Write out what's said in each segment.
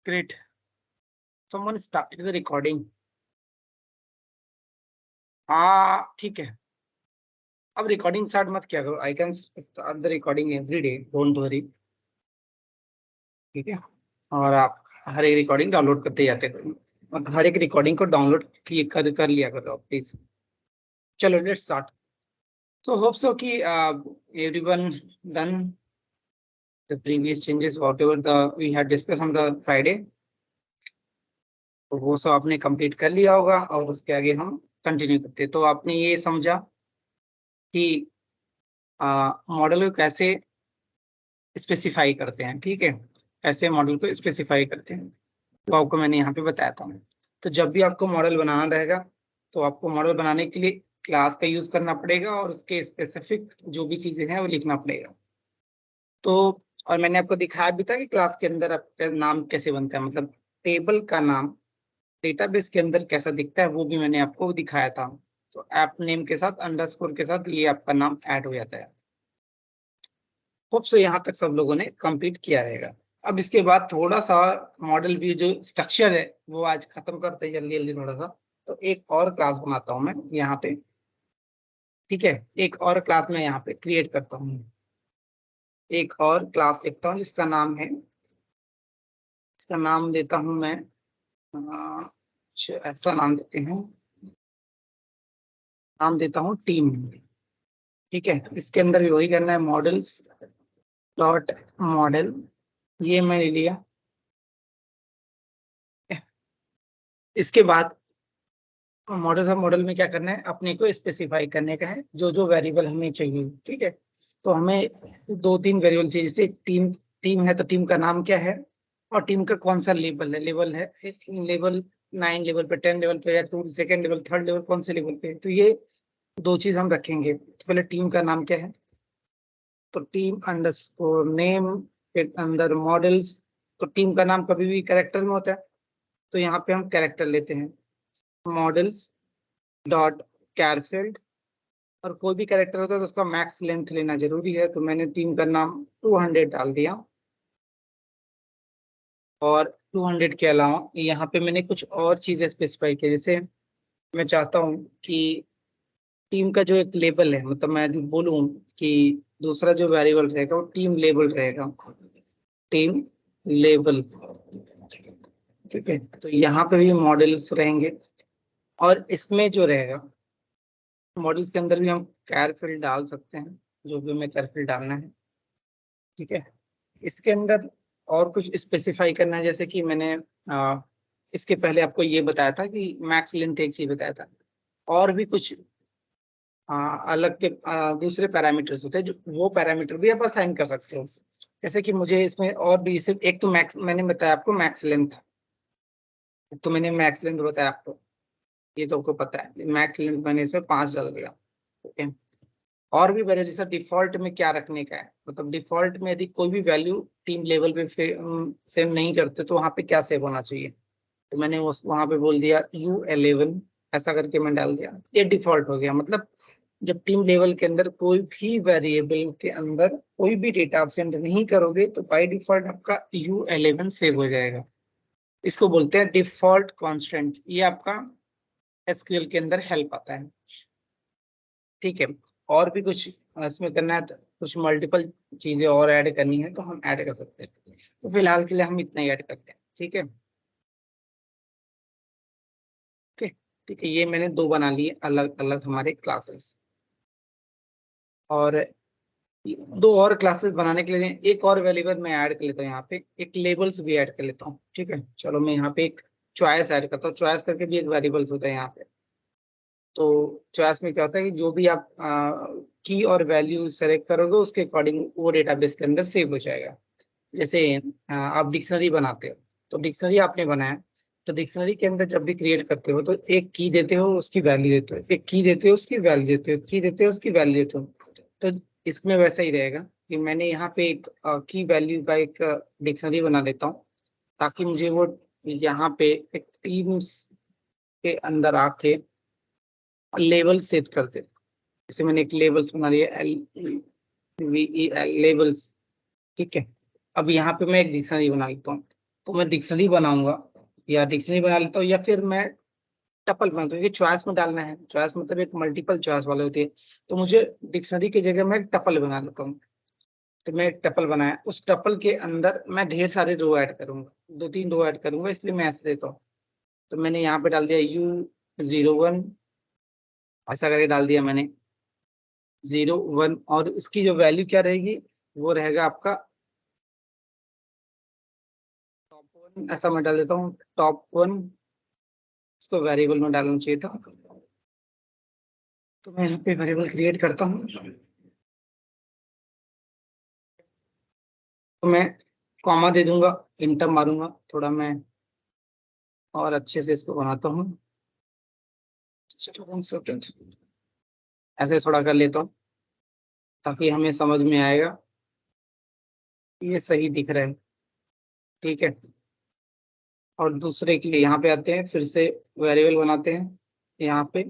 Great. Someone started the recording. हाँ ठीक है, अब रिकॉर्डिंग स्टार्ट मत किया करो. I can start the recording every day, don't worry. ठीक है, और आप हर एक रिकॉर्डिंग डाउनलोड करते जाते करो, और हर एक रिकॉर्डिंग को डाउनलोड कर लिया करो प्लीज. चलो let's start. So hope so कि everyone done the previous changes whatever the we had discussed on the Friday. तो वो सब आपने कंप्लीट कर लिया होगा और उसके आगे हम कंटिन्यू करते हैं. तो आपने ये समझा कि मॉडल को कैसे स्पेसिफाई करते हैं. ठीक है, ऐसे मॉडल को स्पेसिफाई करते हैं, तो आपको मैंने यहाँ पे बताया था. तो जब भी आपको मॉडल बनाना रहेगा तो आपको मॉडल बनाने के लिए क्लास का यूज करना पड़ेगा और उसके स्पेसिफिक जो भी चीजें हैं वो लिखना पड़ेगा. तो और मैंने आपको दिखाया भी था कि क्लास के अंदर आपका नाम कैसे बनता है, मतलब टेबल का नाम डेटाबेस के अंदर कैसा दिखता है वो भी मैंने आपको दिखाया था. तो ऐप नेम के साथ अंडरस्कोर के साथ ये आपका नाम ऐड हो जाता है. होप सो यहाँ तक सब लोगों ने कंप्लीट किया रहेगा. अब इसके बाद थोड़ा सा मॉडल व्यू जो स्ट्रक्चर है वो आज खत्म करते हैं जल्दी जल्दी थोड़ा सा. तो एक और क्लास बनाता हूँ मैं यहाँ पे. ठीक है, एक और क्लास मैं यहाँ पे क्रिएट करता हूँ. एक और क्लास लिखता हूँ जिसका नाम है, इसका नाम देता हूँ मैं ऐसा नाम देते हैं, नाम देता हूँ टीम. ठीक है, इसके अंदर भी वही करना है, मॉडल्स डॉट मॉडल, ये मैंने लिया. इसके बाद मॉडल में क्या करना है, अपने को स्पेसिफाई करने का है जो जो वेरिएबल हमें चाहिए. ठीक है, तो हमें दो तीन वेरिएबल चाहिए. जैसे टीम, टीम है तो टीम का नाम क्या है और टीम का कौन सा लेवल है. लेवल 9 लेवल पे, 10 लेवल पे, या 2 सेकेंड लेवल, थर्ड लेवल, कौन से लेवल पे. तो ये दो चीज हम रखेंगे. तो पहले टीम का नाम क्या है, तो टीम अंडरस्कोर नेम के अंदर मॉडल्स. तो टीम का नाम कभी भी कैरेक्टर में होता है, तो यहाँ पे हम कैरेक्टर लेते हैं, मॉडल्स डॉट कैरफील्ड. और कोई भी कैरेक्टर होता है तो उसका मैक्स लेंथ लेना जरूरी है. तो मैंने टीम का नाम 200 डाल दिया. और 200 के अलावा यहाँ पे मैंने कुछ और चीजें स्पेसिफाई की. जैसे मैं चाहता हूँ कि टीम का जो एक लेबल है, मतलब मैं बोलूँ कि दूसरा जो वेरिएबल रहेगा वो टीम लेबल रहेगा, टीम लेबल. ठीक है, तो यहाँ पे भी मॉडल्स रहेंगे और इसमें जो रहेगा मॉडल्स के अंदर भी हम कैरफील्ड डाल सकते हैं, जो भी हमें कैरफील्ड डालना है. ठीक है, इसके अंदर और कुछ स्पेसिफाई करना है. जैसे कि मैंने इसके पहले आपको ये बताया था कि मैक्स लेंथ एक चीज बताया था, और भी कुछ अलग के दूसरे पैरामीटर्स होते हैं जो वो पैरामीटर भी आप असाइन कर सकते हो. जैसे कि मुझे इसमें और भी सिर्फ एक तो मैक्स मैंने बताया आपको, मैक्स लेंथ. तो मैंने मैक्स लेंथ बताया आपको, ये तो आपको पता है. मैक्स लेंथ मैंने इसमें 5 डाल दिया. ठीक है, और भी वेरिएबल जैसा डिफॉल्ट में क्या रखने का है, मतलब डिफॉल्ट में यदि कोई भी वैल्यू टीम लेवल पे सेव नहीं करते तो वहां पे क्या सेव होना चाहिए. तो मैंने वहां पे बोल दिया U11, ऐसा करके मैं डाल दिया. ये डिफॉल्ट हो गया. मतलब जब टीम लेवल के अंदर कोई भी वेरिएबल के अंदर कोई भी डेटा आप सेंड नहीं करोगे तो बाय डिफॉल्ट आपका U11 सेव हो जाएगा. इसको बोलते हैं डिफॉल्ट कांस्टेंट. ये आपका एसक्यूएल के अंदर हेल्प आता है. ठीक है, और भी कुछ इसमें करना है तो कुछ मल्टीपल चीजें और ऐड करनी है तो हम ऐड कर सकते हैं. तो फिलहाल के लिए हम इतना ही ऐड करते हैं. ठीक है, ओके. ठीक है, ये मैंने दो बना लिए अलग अलग हमारे क्लासेस. और दो और क्लासेस बनाने के लिए एक और वेरिएबल मैं ऐड कर लेता हूँ. यहाँ पे एक लेबल्स भी ऐड कर लेता हूँ. ठीक है, चलो मैं यहाँ पे एक चॉइस ऐड करता हूँ. चॉइस करके भी एक वेरिएबल्स होता है यहाँ पे. तो चॉइस में क्या होता है कि जो भी आप की और वैल्यू सेलेक्ट करोगे उसके अकॉर्डिंग वो डेटाबेस के अंदर सेव हो जाएगा. जैसे आप डिक्शनरी बनाते हो, तो डिक्शनरी आपने बनाया, तो डिक्शनरी के अंदर जब भी क्रिएट करते हो तो एक की देते हो, उसकी वैल्यू देते हो, एक की देते हो, उसकी वैल्यू देते हो, की देते हो, उसकी वैल्यू देते हो. तो इसमें वैसा ही रहेगा कि मैंने यहाँ पे एक की वैल्यू का एक डिक्शनरी बना लेता हूँ, ताकि मुझे वो यहाँ पे एक टीम्स के अंदर आके लेवल सेट कर दे. जैसे मैंने एक लेवल्स बना लिया, LEVEL लेवल्स. ठीक है, अब यहाँ पे मैं एक डिक्शनरी बना लेता हूँ. तो मैं डिक्शनरी बनाऊंगा, या डिक्शनरी बना लेता हूँ, या फिर मैं टपल बनाता हूँ। ये चॉइस में डालना है, चॉइस मतलब एक मल्टीपल चॉइस वाले होती है, तो मुझे डिक्शनरी की जगह मैं टपल बना लेता हूँ। तो मैं एक टपल बनाया, उस टपल के अंदर मैं ढेर सारे रो ऐड करूंगा, 2-3 रो ऐड करूंगा, इसलिए मैं ऐसे देता हूँ। तो मैंने यहाँ पे डाल दिया U01, ऐसा करके डाल दिया मैंने 01, और इसकी जो वैल्यू क्या रहेगी, वो रहेगा आपका टॉप 1, ऐसा मैं डाल देता हूँ टॉप 1। इसको वेरिएबल में डालना चाहिए था, तो मैं यहाँ पे वेरिएबल क्रिएट करता हूँ। तो मैं कॉमा दे दूंगा, इंटर मारूंगा, थोड़ा मैं और अच्छे से इसको बनाता हूँ। ऐसे थोड़ा कर लेता हूँ ताकि हमें समझ में आएगा, ये सही दिख रहा है। ठीक है, और दूसरे के लिए यहाँ पे आते हैं, फिर से वेरिएबल बनाते हैं। यहाँ पे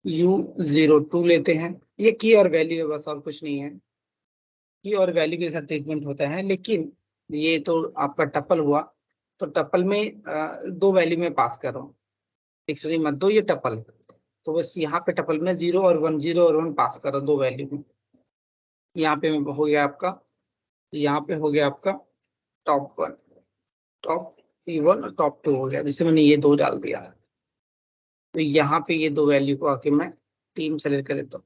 U02 लेते हैं, ये की और वैल्यू है, बस और कुछ नहीं है। की और वैल्यू के साथ ट्रीटमेंट होता है, लेकिन ये तो आपका टपल हुआ, तो टपल में 2 वैल्यू में पास कर रहा हूँ, डिक्शनरी मत दो, ये टपल। तो बस यहाँ पे टपल में 0 और 1, 0 और 1 पास कर रहा हूँ 2 वैल्यू में। यहाँ पे हो गया आपका, यहाँ पे हो गया आपका टॉप 1, टॉप 1 और टॉप 2 हो गया, जिसे मैंने ये 2 डाल दिया। तो यहाँ पे ये 2 वैल्यू को आके मैं टीम सेलेक्ट कर देता हूँ।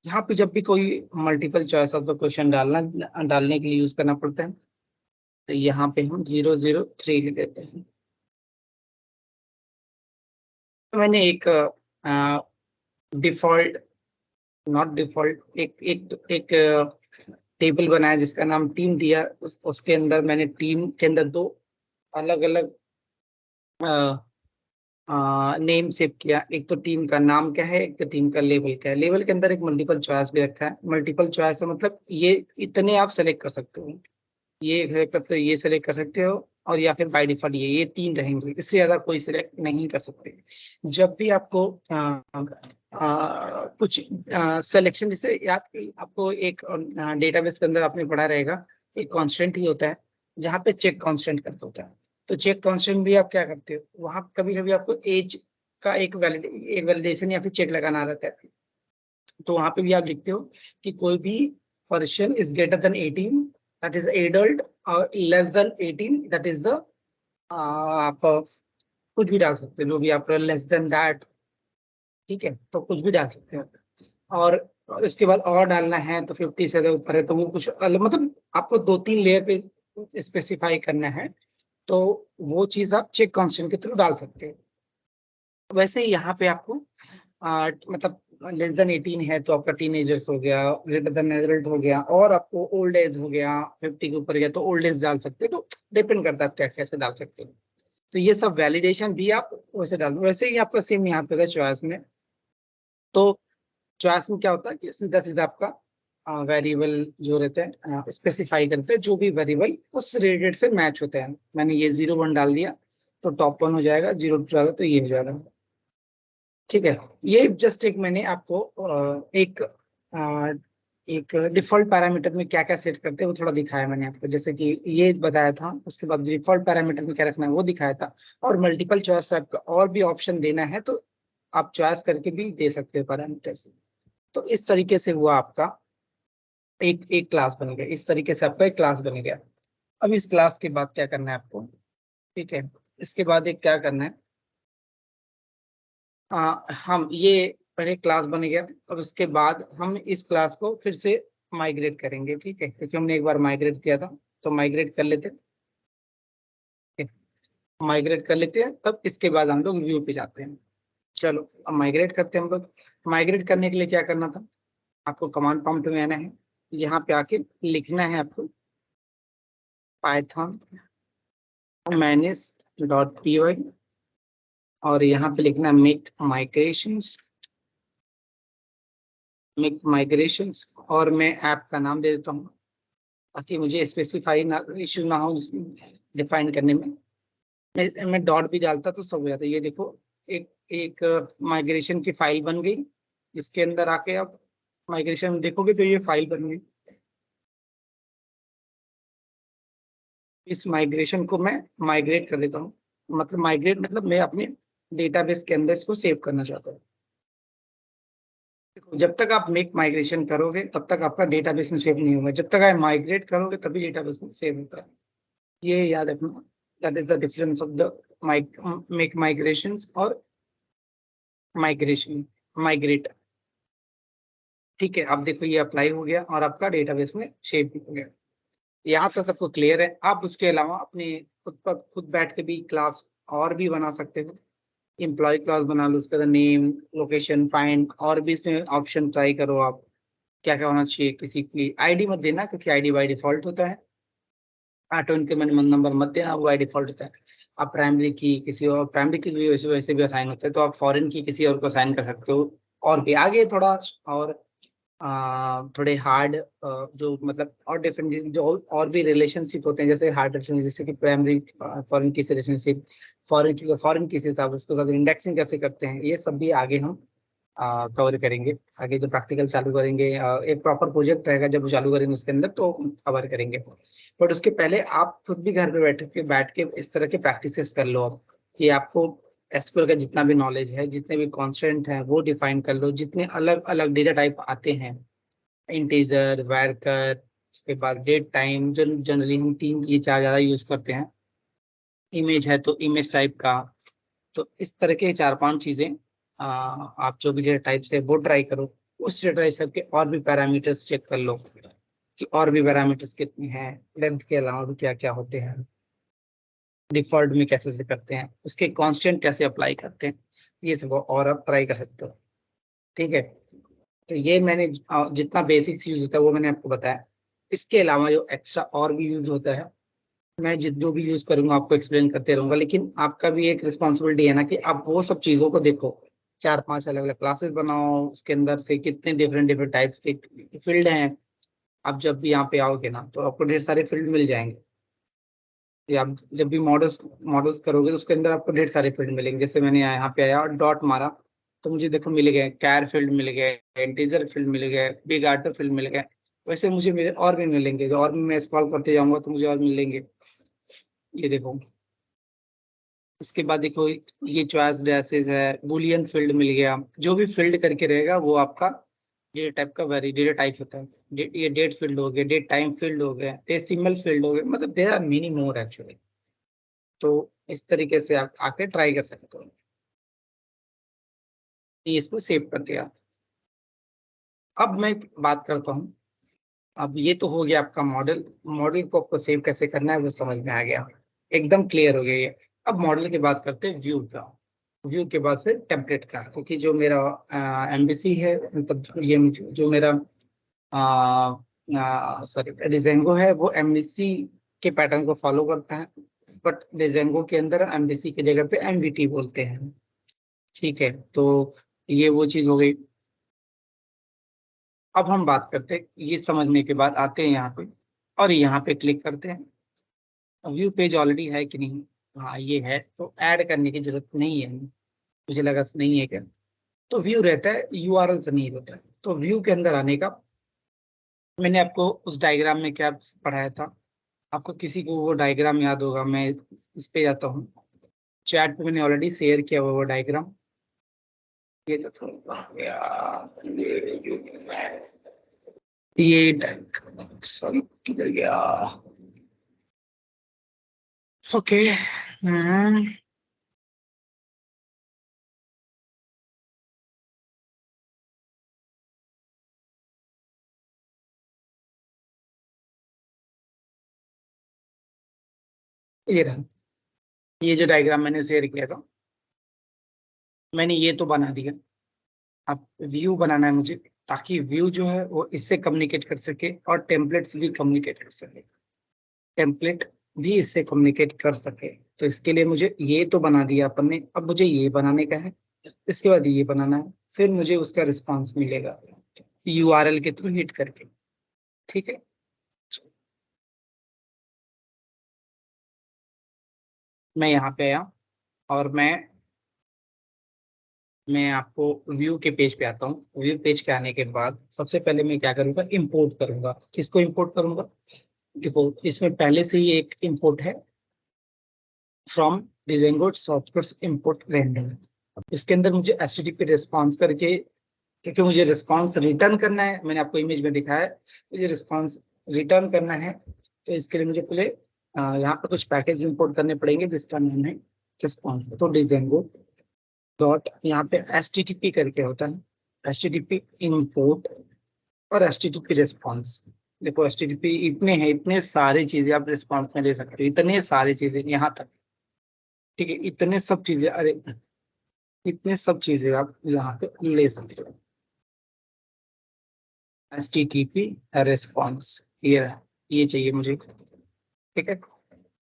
यहाँ पे जब भी कोई multiple choice of the question डालने के लिए यूज करना पड़ता है, तो यहाँ पे हम 003 लिख देते हैं। तो मैंने एक डिफॉल्ट, नॉट डिफॉल्ट, एक टेबल बनाया जिसका नाम टीम दिया। उसके अंदर मैंने टीम के अंदर 2 अलग अलग नेम सेव किया। एक तो टीम का नाम क्या है, एक तो टीम का लेवल क्या है। लेवल के अंदर एक मल्टीपल चॉइस भी रखा है। मल्टीपल चॉइस है मतलब ये इतने आप सेलेक्ट कर सकते हो, ये सेलेक्ट करते हो, ये सेलेक्ट कर सकते हो, और या फिर बाय डिफॉल्ट ये 3 रहेंगे, इससे ज्यादा कोई सिलेक्ट नहीं कर सकते। जब भी आपको कुछ सिलेक्शन, जैसे याद आपको एक डेटाबेस के अंदर आपने पढ़ा रहेगा, एक कांस्टेंट ही होता है जहाँ पे चेक कांस्टेंट करता होता है। तो चेक कांस्टेंट भी आप क्या करते हो, वहां कभी कभी आपको एज का एक वैलिडेशन या फिर चेक लगाना रहता है। तो वहां पे भी आप लिखते हो कि कोई भी person is greater than 18, that is adult, और less than 18, that is the, आप कुछ भी डाल सकते हो, जो भी आप लेस देन दैट। ठीक है, तो कुछ भी डाल सकते हो। और इसके बाद और डालना है तो 50 से ज्यादा ऊपर है तो वो कुछ अलग, मतलब आपको 2-3 लेयर पे स्पेसिफाई करना है, तो वो चीज आप चेक कांस्टेंट के थ्रू डाल सकते हो। वैसे ही यहाँ पे आपको मतलब लेस देन 18 है तो आपका टीनेजर्स हो गया, ग्रेटर देन एडल्ट हो गया, और आपको ओल्ड एज हो गया, 50 के ऊपर गया तो ओल्ड एज डाल सकते हो। तो डिपेंड करता है आप क्या कैसे डाल सकते हो। तो ये सब वैलिडेशन भी आप वैसे डाल दो। वैसे ही आपका सेम यहाँ पे चॉइस में, तो चॉइस में क्या होता है कि सीधा सीधा आपका वेरिएबल जो रहते हैं स्पेसिफाई करते हैं, जो भी वेरिएबल उस रिलेटेड से मैच होते हैं। मैंने ये 01 डाल दिया तो टॉप 1 हो जाएगा, 02 डाला तो ये हो जाएगा। ठीक है, ये जस्ट एक मैंने आपको एक डिफॉल्ट पैरामीटर में क्या क्या सेट करते हैं वो थोड़ा दिखाया मैंने आपको, जैसे कि ये बताया था। उसके बाद डिफॉल्ट पैरामीटर में क्या रखना है वो दिखाया था। और मल्टीपल चॉइस आपका और भी ऑप्शन देना है तो आप चॉइस करके भी दे सकते हो पैरामीटर्स। तो इस तरीके से हुआ आपका एक एक क्लास बन गया, इस तरीके से आपका एक क्लास बन गया। अब इस क्लास के बाद क्या करना है आपको, ठीक है, इसके बाद एक क्या करना है, हम ये पहले क्लास बन गया। अब इसके बाद हम इस क्लास को फिर से माइग्रेट करेंगे, ठीक है, क्योंकि हमने एक बार माइग्रेट किया था, तो माइग्रेट कर लेते हैं। माइग्रेट कर लेते हैं, तब इसके बाद हम लोग व्यू पे जाते हैं। चलो अब माइग्रेट करते हैं हम लोग। माइग्रेट करने के लिए क्या करना था, आपको कमांड प्रॉम्प्ट में आना है, यहाँ पे आके लिखना है आपको पाइथन manage.py, और यहाँ पे लिखना मेक माइग्रेशंस, और मैं ऐप का नाम दे देता हूँ ताकि मुझे स्पेसिफाई ना इश्यू ना हो डिफाइन करने में। मैं डॉट भी डालता तो सब हो जाता। ये देखो, एक एक माइग्रेशन की फाइल बन गई। इसके अंदर आके आप माइग्रेशन देखोगे तो ये फाइल बन गई। इस माइग्रेशन को मैं माइग्रेट कर देता हूँ, मतलब माइग्रेट मतलब मैं अपने डेटाबेस के अंदर इसको सेव करना चाहता हूँ। देखो, जब तक आप मेक माइग्रेशन करोगे तब तक आपका डेटाबेस में सेव नहीं होगा, जब तक आप माइग्रेट करोगे तभी डेटाबेस में सेव होता है। ये याद रखना, that is the difference of the make migrations और माइग्रेशन, माइग्रेट। ठीक है, अब देखो ये अप्लाई हो गया और आपका डेटाबेस में सेव भी हो गया। यहाँ तक सबको क्लियर है। आप उसके अलावा अपने खुद पर खुद बैठ के भी क्लास और भी बना सकते हो। एम्प्लॉय क्लास बना लो, उसके बाद नेम, लोकेशन, फाइंड, और भी इसमें ऑप्शन ट्राई करो आप क्या क्या होना चाहिए। किसी की आईडी मत देना, क्योंकि आईडी बाई डिफॉल्ट होता है। ऑटो इंक्रीमेंट नंबर मत देना, वो बाई डिफॉल्ट होता है। आप प्राइमरी की किसी और, प्राइमरी की भी वैसे वैसे भी असाइन होता है, तो आप फॉरेन की किसी और को असाइन कर सकते हो। और भी आगे थोड़ा और थोड़े हार्ड, जो मतलब और डिफरेंट जो और भी रिलेशनशिप होते हैं, जैसे हार्ड रिलेशनशिप, जैसे कि प्राइमरी फॉरेन की रिलेशनशिप, फॉरेन की हिसाब उसके साथ इंडेक्सिंग कैसे करते हैं, ये सब भी आगे हम कवर करेंगे। आगे जब प्रैक्टिकल चालू करेंगे, एक प्रॉपर प्रोजेक्ट रहेगा जब चालू करेंगे उसके अंदर, तो कवर करेंगे। बट उसके पहले आप खुद भी घर पे बैठ के इस तरह के प्रैक्टिसेस कर लो आप, कि आपको एसक्यूएल का जितना भी नॉलेज है, जितने भी कॉन्स्टेंट हैं वो डिफाइन कर लो, जितने अलग अलग डेटा टाइप आते हैं, इंटीजर, वैरकर, उसके बाद डेट टाइम, जो जनरली हम तीन ये चार ज्यादा यूज करते हैं। इमेज है तो इमेज टाइप का, तो इस तरह के चार पांच चीजें आप जो भी डेटा टाइप से वो ट्राई करो। उस डेटा टाइप के और भी पैरामीटर्स चेक कर लो, कि और भी पैरामीटर्स कितने हैं, लेंथ के अलावा भी क्या क्या होते हैं, डिफॉल्ट में कैसे से करते हैं, उसके कांस्टेंट कैसे अप्लाई करते हैं, ये सब और आप ट्राई कर सकते हो। ठीक है, तो ये मैंने जितना बेसिक्स यूज होता है वो मैंने आपको बताया। इसके अलावा जो एक्स्ट्रा और भी यूज होता है, मैं जो भी यूज करूंगा आपको एक्सप्लेन करते रहूंगा, लेकिन आपका भी एक रिस्पॉन्सिबिलिटी है ना, कि आप वो सब चीजों को देखो। चार पांच अलग अलग क्लासेस बनाओ, उसके अंदर से कितने डिफरेंट डिफरेंट टाइप्स के फील्ड हैं। आप जब भी यहाँ पे आओगे ना, तो आपको ढेर सारे फील्ड मिल जाएंगे। कि आप जब भी मॉडल्स मॉडल्स करोगे तो उसके अंदर आपको ढेर सारे फील्ड मिलेंगे। जैसे मैंने यहाँ पे आया और डॉट मारा, तो मुझे देखो मिल गए, कैर फील्ड मिल गए, इंटीजर फील्ड मिल गए, बिग आर्टो फील्ड मिल गए। वैसे मुझे मेरे और भी मिलेंगे, जो और भी मैं स्क्रॉल करते जाऊंगा तो मुझे और मिलेंगे। ये देखो, इसके बाद देखो ये चॉइस डैसेस है, बुलियन फील्ड मिल गया। जो भी फील्ड करके रहेगा वो आपका डेटा टाइप का वेरी डेटा टाइप होता है। ये डेट फील्ड हो गया, डेट टाइम फील्ड हो गया, डेसिमल फील्ड हो गया, मतलब there are many more actually. तो इस तरीके से आप आके ट्राई कर सकते हो। ये इसको सेव कर दिया। अब मैं बात करता हूँ। अब ये तो हो गया आपका मॉडल। मॉडल को आपको सेव कैसे करना है वो समझ में आ गया, एकदम क्लियर हो गया ये। अब मॉडल की बात करते हैं व्यू का। व्यू के बाद फिर टेम्पलेट का, क्योंकि जो मेरा एमबीसी है, मतलब ये जो मेरा सॉरी डिजेंगो है, वो एमबीसी के पैटर्न को फॉलो करता है। बट डिजेंगो के अंदर एमबीसी की जगह पे एमवीटी बोलते हैं। ठीक है, तो ये वो चीज हो गई। अब हम बात करते हैं, ये समझने के बाद आते हैं यहाँ पे, और यहाँ पे क्लिक करते हैं। व्यू पेज ऑलरेडी है कि नहीं? हाँ ये है, तो ऐड करने की जरूरत नहीं है, मुझे लगा नहीं है क्या। तो व्यू रहता है, यूआरएल से नहीं होता है। तो व्यू के अंदर आने का, मैंने आपको उस डायग्राम में क्या पढ़ाया था, आपको किसी को वो डायग्राम याद होगा, मैं इस पे जाता हूँ। चैट पे मैंने ऑलरेडी शेयर किया हुआ वो डायग्राम। ये देखो, ये सॉरी किधर गया? ओके, हम्म, ये रहा। ये जो डायग्राम मैंने शेयर किया था, मैंने ये तो बना दिया। अब व्यू बनाना है मुझे, ताकि व्यू जो है वो इससे कम्युनिकेट कर सके और टेम्पलेट्स भी कम्युनिकेट कर सके, टेम्पलेट भी इससे कम्युनिकेट कर सके। तो इसके लिए मुझे ये तो बना दिया अपन ने, अब मुझे ये बनाने का है। इसके बाद ये बनाना है, फिर मुझे उसका रिस्पांस मिलेगा यूआरएल के थ्रू हिट करके। ठीक है, मैं यहाँ पे आया, और मैं आपको व्यू के पेज पे आता हूँ। व्यू पेज के आने के बाद सबसे पहले मैं क्या करूँगा, इंपोर्ट करूंगा। किसको इंपोर्ट करूंगा? देखो इसमें पहले से ही एक इंपोर्ट है फ्रॉम डिजाइंगो सॉफ्टवेयर इंपोर्ट रेंडर। इसके अंदर मुझे एचटीटीपी रिस्पॉन्स करके, क्योंकि मुझे रिस्पॉन्स रिटर्न करना है, मैंने आपको इमेज में दिखाया है, मुझे रिस्पॉन्स रिटर्न करना है, तो इसके लिए मुझे पहले यहाँ पर कुछ पैकेज इंपोर्ट करने पड़ेंगे जिसका नाम है रिस्पॉन्स। तो डिजाइंगो डॉट यहाँ पे एचटीटीपी करके होता है, एचटीटीपी इंपोर्ट और एचटीटीपी रिस्पॉन्स। देखो एचटीटीपी इतने हैं, इतने सारी चीजें आप रिस्पॉन्स में ले सकते हो, इतने सारी चीजें यहाँ तक, ठीक है, इतने सब चीजें, अरे इतने सब चीजें आप यहाँ पे ले सकते हो। HTTP रिस्पॉन्स ये रहा, ये चाहिए मुझे, ठीक है।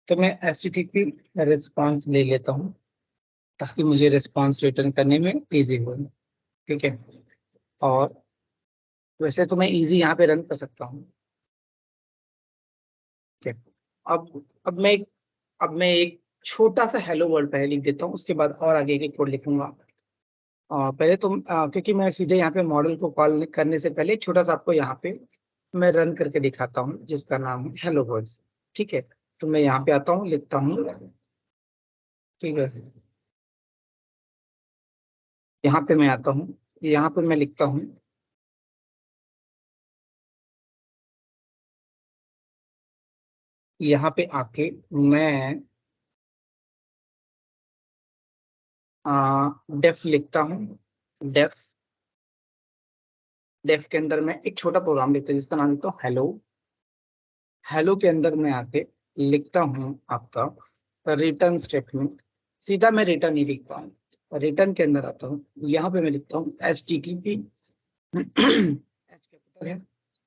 तो मैं HTTP रिस्पॉन्स ले लेता हूँ ताकि मुझे रिस्पॉन्स रिटर्न करने में इजी हो, ठीक है। और वैसे तो मैं इजी यहाँ पे रन कर सकता हूँ, ठीक है। अब मैं एक छोटा सा हेलो वर्ल्ड पहले लिख देता हूँ, उसके बाद और आगे के कोड लिखूंगा। पहले तो क्योंकि मैं सीधे यहाँ पे मॉडल को कॉल करने से पहले एक छोटा सा आपको यहाँ पे मैं रन करके दिखाता हूँ जिसका नाम है हेलो वर्ल्ड, ठीक है। तो मैं यहाँ पे आता हूँ, लिखता हूँ, ठीक है, यहाँ पे मैं आता हूँ, यहाँ पे मैं लिखता हूँ, यहाँ पे आके मैं डेफ लिखता हूँ, डेफ, डेफ के अंदर मैं एक छोटा प्रोग्राम लिखता हूँ जिसका नाम लिखता हूँ हेलो। हेलो के अंदर मैं आके लिखता हूँ आपका रिटर्न स्टेटमेंट, सीधा मैं रिटर्न ही लिखता हूँ, रिटर्न के अंदर आता हूँ, यहाँ पे मैं लिखता हूँ H T T P, H capital है,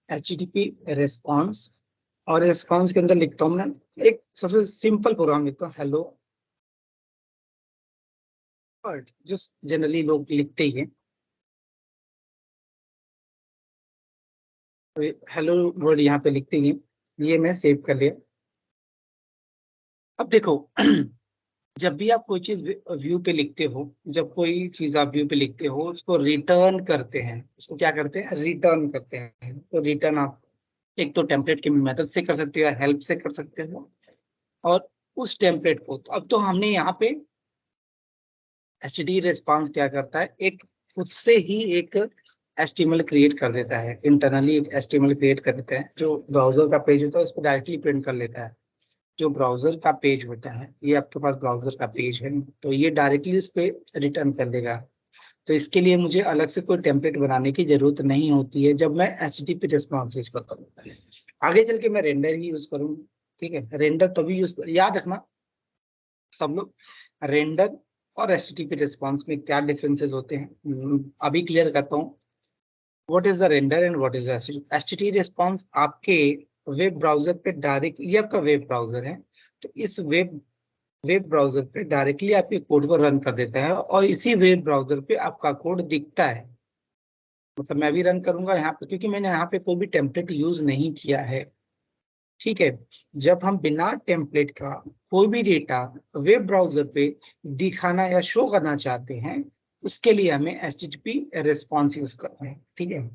H T T P response, और रेस्पॉन्स के अंदर लिखता हूँ मैं एक सबसे सिंपल प्रोग्राम लिखता हूँ हेलो वर्ड, जो जनरली लोग लिखते ही हैं, हेलो वर्ड यहाँ पे लिखते ही हैं, ये मैं सेव कर लिया। अब देखो जब भी आप कोई चीज व्यू पे लिखते हो, जब कोई चीज आप व्यू पे लिखते हो उसको रिटर्न करते हैं, उसको क्या करते हैं, रिटर्न करते हैं। तो रिटर्न आप एक तो टेम्पलेट के मेथड से कर सकते हो, हेल्प से कर सकते हो, और उस टेम्पलेट को तो अब तो हमने यहाँ पे एचटीटीपी रिस्पांस क्या करता है, एक खुद से ही एक एचटीएमएल क्रिएट कर देता है, इंटरनली एक एचटीएमएल क्रिएट कर देता है, जो ब्राउजर का पेज होता है उस पर डायरेक्टली प्रिंट कर लेता है। जो ब्राउजर का पेज होता है, ये आपके पास ब्राउजर का पेज है, तो ये डायरेक्टली इस पे रिटर्न कर देगा। तो इसके लिए मुझे अलग से कोई टेम्पलेट बनाने की जरूरत नहीं होती है जब मैं HTTP रिस्पॉन्स यूज करता हूँ। आगे चल के मैं रेंडर ही यूज करूँ, ठीक है, रेंडर तभी यूज, याद रखना सब लोग, रेंडर और HTTP रिस्पॉन्स में क्या डिफरेंसेस होते हैं, अभी क्लियर करता हूँ। What is the render and what is the HTTP response, आपके वेब ब्राउजर पे डायरेक्ट, ये आपका वेब ब्राउजर है, तो इस वेब वेब ब्राउजर पे डायरेक्टली आपके कोड को रन कर देता है, और इसी वेब ब्राउजर पे आपका कोड दिखता है। मतलब मैं भी रन करूंगा यहाँ पे, क्योंकि मैंने यहाँ पे कोई भी टेम्पलेट यूज नहीं किया है, ठीक है। जब हम बिना टेम्पलेट का कोई भी डेटा वेब ब्राउजर पे दिखाना या शो करना चाहते हैं, उसके लिए हमें HTTP रिस्पॉन्स यूज करना है, ठीक है।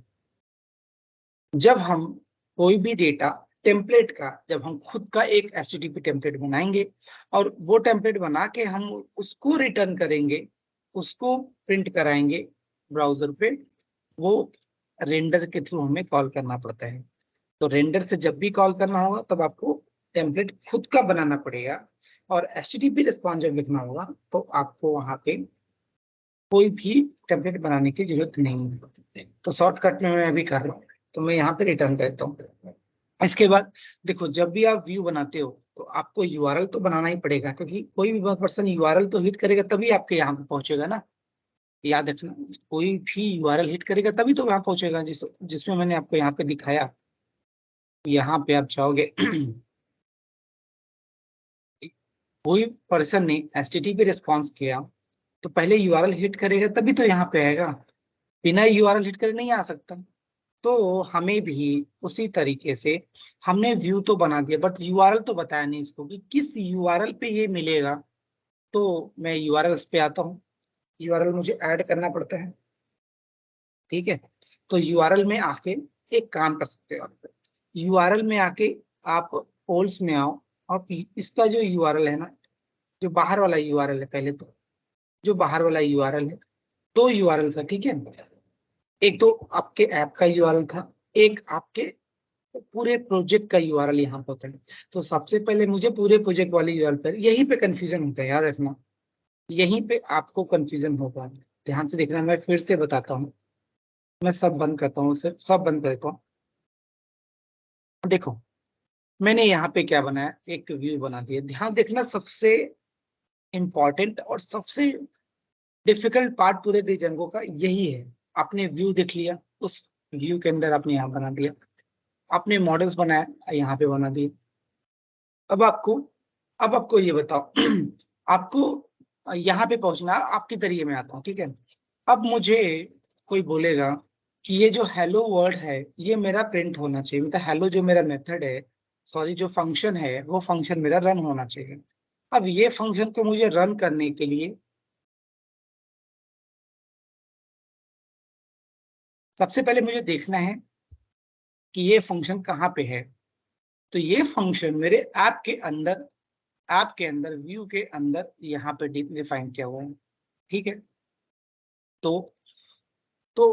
जब हम कोई भी डेटा टेम्पलेट का, जब हम खुद का एक HTTP टेम्पलेट बनाएंगे और वो टेम्पलेट बना के हम उसको रिटर्न करेंगे, उसको प्रिंट कराएंगे ब्राउजर पे, वो रेंडर के थ्रू हमें कॉल करना पड़ता है। तो रेंडर से जब भी कॉल करना होगा तब आपको टेम्पलेट खुद का बनाना पड़ेगा, और HTTP रिस्पॉन्स जब लिखना होगा तो आपको वहां पे कोई भी टेम्पलेट बनाने की जरूरत नहीं है। तो शॉर्टकट में मैं अभी कर रहा हूँ, तो मैं यहाँ पे रिटर्न करता हूँ। इसके बाद देखो जब भी आप व्यू बनाते हो तो आपको यूआरएल तो बनाना ही पड़ेगा, क्योंकि कोई भी पर्सन यूआरएल तो हिट करेगा तभी आपके यहाँ पे पहुंचेगा ना, याद रखना। कोई भी यूआरएल हिट करेगा तभी तो वहां पहुंचेगा, जिसमें मैंने आपको यहाँ पे दिखाया। यहाँ पे आप चाहोगे कोई पर्सन ने HTTP रिस्पॉन्स किया तो पहले यूआरएल हिट करेगा तभी तो यहाँ पे आएगा, बिना यूआरएल हिट करे नहीं आ सकता। तो हमें भी उसी तरीके से हमने व्यू तो बना दिया, बट यूआरएल तो बताया नहीं इसको कि किस यूआरएल पे ये मिलेगा। तो मैं यूआरएल पे आता हूँ, यूआरएल मुझे ऐड करना पड़ता है, ठीक है। तो यूआरएल में आके एक काम कर सकते हो आप, यूआरएल में आके आप पोल्स में आओ और इसका जो यूआरएल है ना, जो बाहर वाला यूआरएल है, पहले तो जो बाहर वाला यूआरएल है, दो यूआरएल है, ठीक है। एक तो आपके ऐप का यूआरएल था, एक आपके पूरे प्रोजेक्ट का यूआरएल यहाँ पे होता है। तो सबसे पहले मुझे पूरे प्रोजेक्ट वाले यूआरएल पर, यहीं पे कंफ्यूजन होता है, याद रखना, यहीं पे आपको कंफ्यूजन होगा। ध्यान से देखना, मैं फिर से बताता हूँ। मैं सब बंद करता हूँ, सब बंद कर देता हूँ। देखो, मैंने यहाँ पे क्या बनाया, एक व्यू बना दिया। ध्यान देखना, सबसे इंपॉर्टेंट और सबसे डिफिकल्ट पार्ट पूरे डिजाइनों का यही है। आपने व्यू देख लिया, उस व्यू के अंदर आपने यहाँ बना दिया, आपने मॉडल्स बनाया, यहाँ पे बना दिए। अब आपको अब आपको ये बताओ आपको यहाँ पे पहुंचना, आपके तरीके में आता हूँ, ठीक है। अब मुझे कोई बोलेगा कि ये जो हेलो वर्ड है, ये मेरा प्रिंट होना चाहिए, मतलब हेलो जो मेरा मेथड है, सॉरी जो फंक्शन है, वो फंक्शन मेरा रन होना चाहिए। अब ये फंक्शन को मुझे रन करने के लिए सबसे पहले मुझे देखना है कि ये फंक्शन कहाँ पे है। तो ये फंक्शन मेरे ऐप के अंदर व्यू के अंदर यहाँ पे डिफाइन किया हुआ है, ठीक है। तो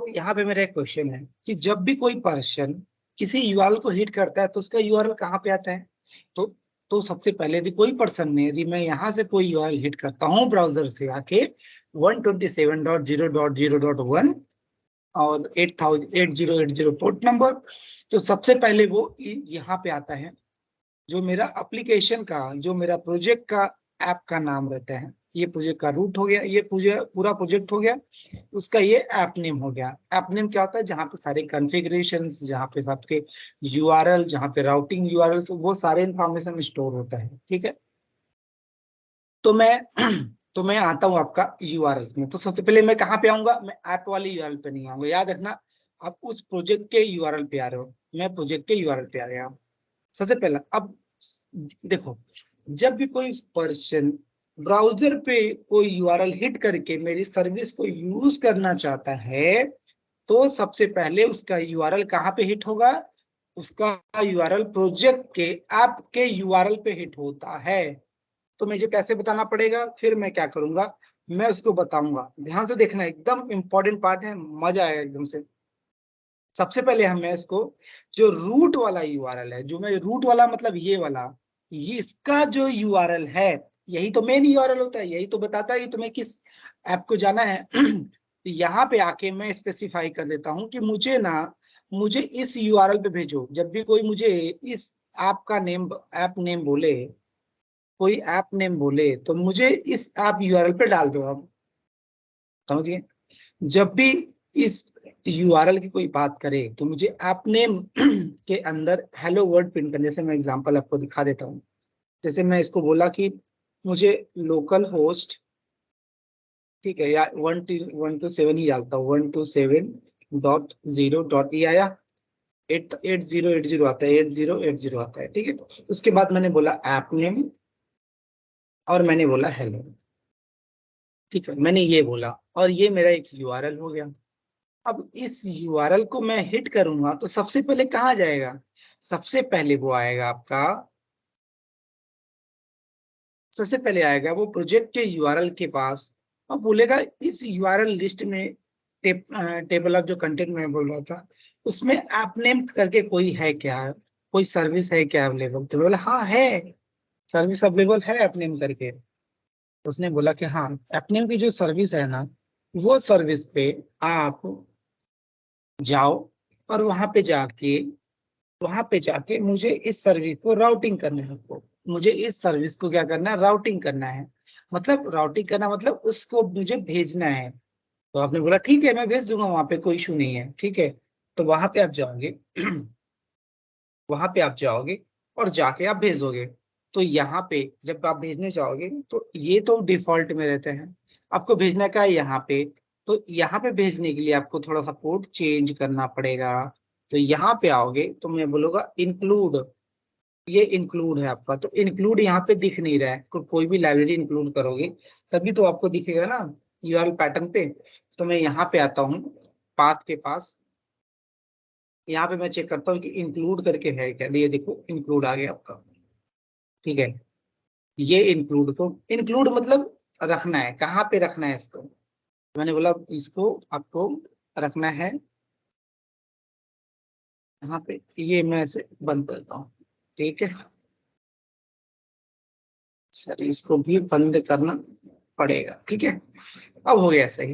यहाँ पे मेरा एक क्वेश्चन है कि जब भी कोई पर्सन किसी यूआरएल को हिट करता है तो उसका यूआरएल कहाँ पे आता है। तो सबसे पहले यदि कोई पर्सन ने, यदि मैं यहाँ से कोई यूआरएल हिट करता हूँ ब्राउजर से आके 127.0.0.1 और 8080 पोर्ट नंबर, तो सबसे पहले वो यहाँ पे आता है। जो मेरा एप्लीकेशन का, जो मेरा प्रोजेक्ट का ऐप का नाम रहता है, ये प्रोजेक्ट का रूट हो गया, ये पूरा प्रोजेक्ट हो गया, उसका ये ऐप नेम हो गया। ऐप नेम क्या होता है, जहाँ पे सारे कॉन्फ़िगरेशंस, जहाँ पे सबके यूआरएल, जहाँ पे राउटिंग यूआरएल, वो सारे इंफॉर्मेशन स्टोर होता है, ठीक है। तो मैं तो मैं आता हूँ आपका यूआरएल में। तो सबसे पहले मैं कहाँ पे आऊंगा, मैं ऐप वाले यूआरएल पे नहीं आऊंगा, याद रखना। आप उस प्रोजेक्ट के यूआरएल पे आ रहे हो, मैं प्रोजेक्ट के यूआरएल पे आ गया हूँ। सबसे पहला, अब देखो, जब भी कोई पर्सन ब्राउजर पे कोई यूआरएल हिट करके मेरी सर्विस को यूज करना चाहता है, तो सबसे पहले उसका यूआरएल कहाँ पे हिट होगा, उसका यूआरएल प्रोजेक्ट के ऐप के यूआरएल पे हिट होता है। तो मुझे कैसे बताना पड़ेगा, फिर मैं क्या करूंगा, मैं उसको बताऊंगा। ध्यान से देखना, एकदम इंपॉर्टेंट पार्ट है, मजा आएगा एकदम से। सबसे पहले हमें इसको, जो रूट वाला यूआरएल है, जो मैं रूट वाला मतलब ये वाला, ये इसका जो यूआरएल है, यही तो मेन यूआरएल होता है, यही तो बताता है कि तुम्हें किस ऐप को जाना है। यहाँ पे आके मैं स्पेसिफाई कर देता हूँ कि मुझे इस यूआरएल पे भेजो। जब भी कोई मुझे इस ऐप नेम बोले, कोई ऐप नेम बोले, तो मुझे इस ऐप यूआरएल पे डाल दो। आप समझिए, जब भी इस यूआरएल की कोई बात करे, तो मुझे ऐप नेम के अंदर हेलो वर्ड प्रिंट करने। जैसे मैं एग्जांपल आपको दिखा देता हूँ। जैसे मैं इसको बोला कि मुझे लोकल होस्ट, ठीक है, या 127 ही डालता हूँ, 127.0.e आया, 8080 आता है, 8080 आता है, ठीक है। उसके बाद मैंने बोला ऐप नेम, और मैंने बोला हेलो, ठीक है, मैंने ये बोला, और ये मेरा एक यूआरएल हो गया। अब इस यूआरएल को मैं हिट करूंगा तो सबसे पहले कहाँ जाएगा, सबसे पहले वो आएगा आपका, सबसे पहले आएगा वो प्रोजेक्ट के यूआरएल के पास, और बोलेगा इस यूआरएल लिस्ट में, टेबल ऑफ जो कंटेंट में बोल रहा था, उसमें ऐप नेम करके कोई है क्या, कोई सर्विस है क्या अवेलेबल। तो बोला हाँ है, सर्विस अवेलेबल है ऐप नेम करके। उसने बोला कि हाँ, ऐप नेम की जो सर्विस है ना, वो सर्विस पे आप जाओ, और वहां पे जाके मुझे इस सर्विस को राउटिंग करना है। आपको मुझे इस सर्विस को क्या करना है, राउटिंग करना है। मतलब राउटिंग करना मतलब उसको मुझे भेजना है। तो आपने बोला ठीक है, मैं भेज दूंगा, वहां पे कोई इशू नहीं है, ठीक है। तो वहां पे आप जाओगे वहां पे आप जाओगे और जाके आप भेजोगे। तो यहाँ पे जब आप भेजने जाओगे, तो ये तो डिफॉल्ट में रहते हैं, आपको भेजना का है यहाँ पे। तो यहाँ पे भेजने के लिए आपको थोड़ा सा कोड चेंज करना पड़ेगा। तो यहाँ पे आओगे तो मैं बोलूंगा इंक्लूड, ये इंक्लूड है आपका, तो इंक्लूड यहाँ पे दिख नहीं रहा है। कोई भी लाइब्रेरी इंक्लूड करोगे तभी तो आपको दिखेगा ना यूआरएल पैटर्न पे। तो मैं यहाँ पे आता हूँ पाथ के पास, यहाँ पे मैं चेक करता हूँ कि इंक्लूड करके है क्या, ये देखो इंक्लूड आ गया आपका। ठीक है, ये इंक्लूड को, इंक्लूड मतलब रखना है, कहाँ पे रखना है इसको, मैंने बोला इसको आपको रखना है यहाँ पे, ये मैं इसे बंद करता हूँ। ठीक है सर, इसको भी बंद करना पड़ेगा। ठीक है, अब हो गया सही।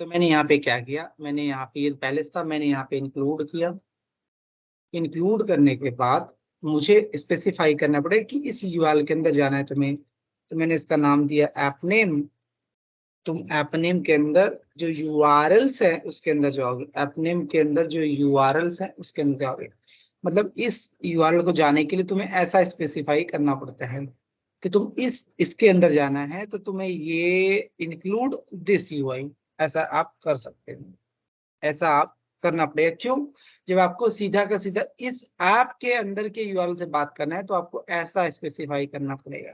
तो मैंने यहाँ पे क्या किया, मैंने यहाँ पे ये पहले से था, मैंने यहाँ पे इंक्लूड किया। इंक्लूड करने के बाद मुझे स्पेसिफाई करना पड़ेगा कि इस यूआरएल के अंदर जाना है तुम्हें, तो मैंने इसका नाम दिया ऐप नेम। तुम ऐप नेम के अंदर जो यूआरएल्स है उसके अंदर जाओगे, ऐप नेम के अंदर जो यूआरएल्स है उसके अंदर जाओगे। मतलब इस यूआरएल को जाने के लिए तुम्हें ऐसा स्पेसिफाई करना पड़ता है कि तुम इसके अंदर जाना है, तो तुम्हें ये इंक्लूड दिस यूआई, ऐसा आप कर सकते हो। ऐसा आप करना पड़ेगा, क्यों? जब आपको सीधा का सीधा इस ऐप के अंदर के यूआरएल से बात करना है तो आपको ऐसा स्पेसिफाई करना पड़ेगा।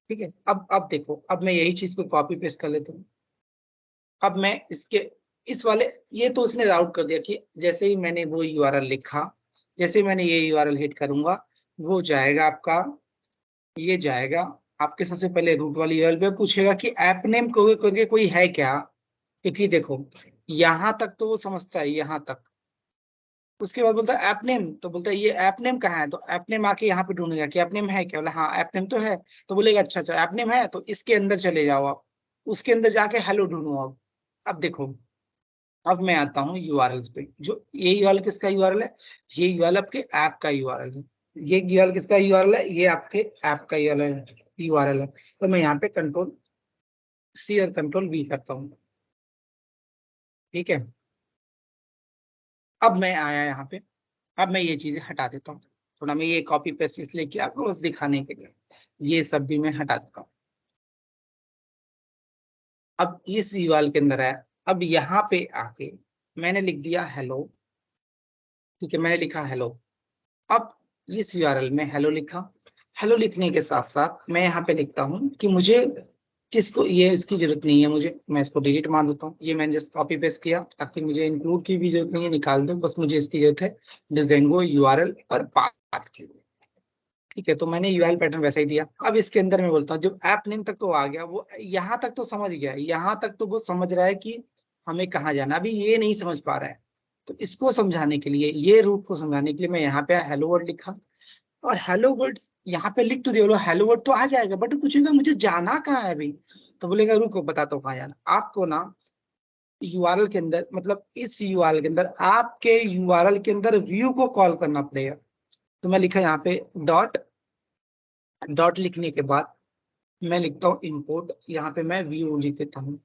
ठीक है, अब देखो, अब मैं यही चीज को कॉपी पेस्ट कर लेता हूँ। अब मैं इसके इस वाले, ये तो उसने राउट कर दिया कि जैसे ही मैंने वो यूआरएल लिखा, जैसे ही मैंने ये यूआरएल हिट करूंगा, वो जाएगा आपका, ये जाएगा आपके सबसे पहले रूट वाली यूआरएल पे, पूछेगा कि ऐप नेम कोई है क्या, क्योंकि देखो यहां तक तो वो समझता है, यहां तक। उसके बाद बोलता है ऐप नेम, तो बोलता है ये ऐप नेम कहाँ है, तो ऐप नेम आके यहाँ पे ढूंढेगा कि ऐप नेम है क्या, बोला हाँ ऐप नेम तो है। तो बोलेगा अच्छा अच्छा ऐप नेम है, तो इसके अंदर चले जाओ आप, उसके अंदर जाके हेलो ढूंढो। अब देखो, अब मैं आता हूँ यूआरएल्स पे, जो ये यूआरएल किसका यूआरएल है, ये यूआरएल आपके ऐप का यूआरएल है। ये यूआरएल किसका यूआरएल है, ये आपके ऐप का यूआरएल है। तो मैं यहाँ पे कंट्रोल सी और कंट्रोल वी करता हूँ। ठीक है, अब मैं आया यहाँ पे, अब मैं ये चीजें हटा देता हूँ। थोड़ा मैं ये कॉपी पेस्ट इसलिए किया आपको बस दिखाने के लिए, ये सब भी मैं हटा देता हूँ। अब इस यूआरएल के अंदर है, अब यहाँ पे आके मैंने लिख दिया हेलो। ठीक है, मैंने लिखा हेलो। अब इस यूआरएल में हेलो लिखा, हेलो लिखने के साथ साथ मैं यहाँ पे लिखता हूँ कि मुझे किसको, ये इसकी जरूरत नहीं है मुझे, मैं इसको डिलीट मार देता हूँ। ये मैंने जस्ट कॉपी पेस्ट किया ताकि मुझे इंक्लूड की भी जरूरत नहीं है, निकाल दो, बस मुझे इसकी जरूरत है डिजेंगो यूआरएल और पाथ की। ठीक है, तो मैंने यूआरएल पैटर्न वैसा ही दिया। अब इसके अंदर मैं बोलता हूँ, जब ऐप नेम तक तो आ गया, वो यहाँ तक तो समझ गया, यहाँ तक तो वो समझ रहा है कि हमें कहाँ जाना, अभी ये नहीं समझ पा रहा है। तो इसको समझाने के लिए, ये रूट को समझाने के लिए मैं यहाँ पे हेलो वर्ड लिखा, और हेलो वर्ड यहाँ पे लिख तो दिया, बोलो हेलो वर्ड तो आ जाएगा, बट पूछेगा मुझे जाना कहाँ है अभी। तो बोलेगा रुको बताता हूँ कहाँ जाना आपको ना, यूआरएल के अंदर, मतलब इस यूआरएल के अंदर, आपके यूआरएल के अंदर व्यू को कॉल करना पड़ेगा। तो मैं लिखा यहाँ पे डॉट, डॉट लिखने के बाद मैं लिखता हूँ इंपोर्ट, यहाँ पे मैं व्यू लिख देता हूँ,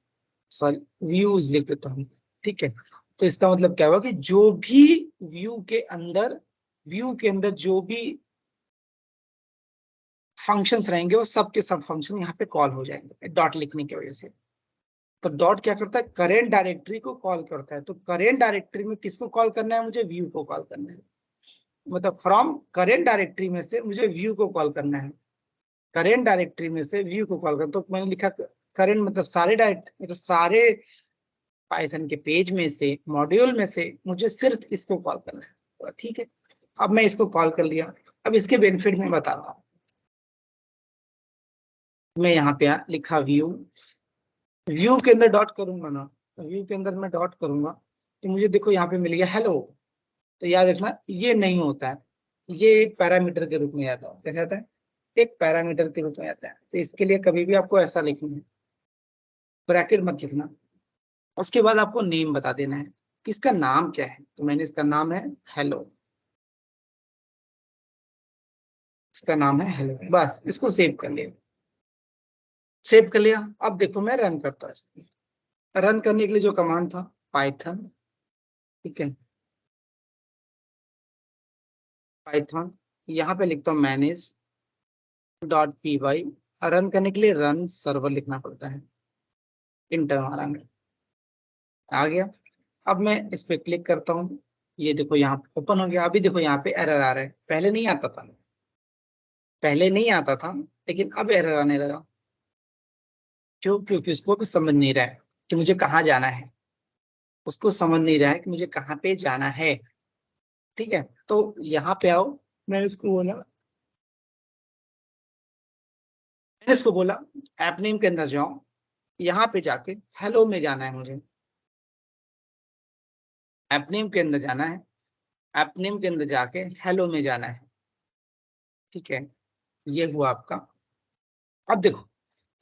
सॉरी व्यूज लिख देता हूँ। ठीक है, तो इसका मतलब क्या हुआ कि जो भी व्यू के अंदर, व्यू के अंदर जो भी फंक्शंस रहेंगे वो सब के सब फंक्शन यहाँ पे कॉल हो जाएंगे डॉट लिखने की वजह से। तो डॉट क्या करता है, करेंट डायरेक्टरी को कॉल करता है। तो करेंट डायरेक्टरी में किसको कॉल करना है, मुझे व्यू को कॉल करना है। मतलब फ्रॉम करेंट डायरेक्टरी में से मुझे व्यू को कॉल करना है, करेंट डायरेक्टरी में से व्यू को कॉल करना। तो मैंने लिखा करेंट मतलब सारे डायरेक्ट, मतलब सारे पाइथन के पेज में से, मॉड्यूल में से मुझे सिर्फ इसको कॉल करना है। तो ठीक है, अब मैं इसको कॉल कर लिया। अब इसके बेनिफिट में बताता हूँ। मैं यहाँ पे लिखा व्यू, व्यू के अंदर डॉट करूंगा ना, व्यू के अंदर मैं डॉट करूंगा तो मुझे देखो यहाँ पे मिल गया हेलो। तो याद रखना ये नहीं होता है, ये एक पैरामीटर के रूप में आता है। कैसे आता है, एक पैरामीटर के रूप में आता है। तो इसके लिए कभी भी आपको ऐसा लिखना है, ब्रैकेट मत लिखना। उसके बाद आपको नेम बता देना है कि इसका नाम क्या है। तो मैंने इसका नाम है हेलो, इसका नाम है हेलो, बस इसको सेव कर लिया। सेव कर लिया, अब देखो मैं रन करता हूँ इसको। रन करने के लिए जो कमांड था पाइथन, ठीक है पाइथन, यहाँ पे लिखता हूँ manage dot P Y. Run करने के लिए रन सर्वर लिखना पड़ता है, इंटर मारांगे, आ गया। अब मैं इस पे क्लिक करता हूँ, ये देखो यहाँ ओपन हो गया। अभी देखो यहाँ पे एरर आ रहा है, पहले नहीं आता था, पहले नहीं आता था, लेकिन अब एरर आने लगा। क्यों? क्योंकि उसको भी समझ नहीं रहा है कि मुझे कहाँ जाना है। उसको समझ नहीं रहा है कि मुझे कहाँ पे जाना है। ठीक है, तो यहाँ पे आओ, मैंने इसको बोला ऐप नेम के अंदर जाओ, यहाँ पे जाके हेलो में जाना है मुझे, ऐप नेम के अंदर जाना है, ऐप नेम के अंदर जाके हेलो में जाना है। ठीक है, ये हुआ आपका। अब देखो,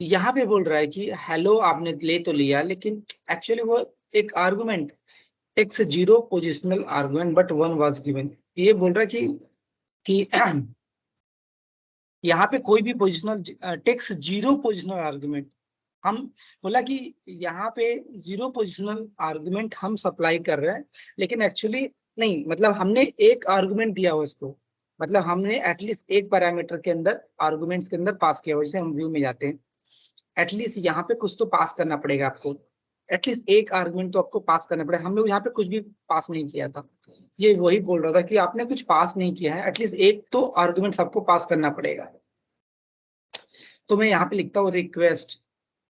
यहाँ पे बोल रहा है कि हेलो आपने ले तो लिया, लेकिन एक्चुअली वो एक argument, text zero positional argument but one was given. ये बोल रहा है कि यहाँ पे कोई भी positional text zero positional argument, हम बोला कि यहाँ पे जीरो पोजिशनल आर्गुमेंट हम सप्लाई कर रहे हैं, लेकिन एक्चुअली नहीं, मतलब हमने एक आर्गुमेंट दिया हुआ इसको, मतलब हमने एटलीस्ट एक पैरामीटर के अंदर आर्गुमेंट्स के अंदर पास किया हुआ। जैसे हम व्यू में जाते हैं, एटलीस्ट यहाँ पे कुछ तो पास करना पड़ेगा आपको, एटलीस्ट एक आर्गुमेंट तो आपको पास करना पड़ेगा। हम लोग यहाँ पे कुछ भी पास नहीं किया था। ये वही बोल रहा था कि आपने कुछ पास नहीं किया है, एटलीस्ट एक तो आर्गुमेंट आपको पास करना पड़ेगा। तो मैं यहाँ पे लिखता हूँ रिक्वेस्ट,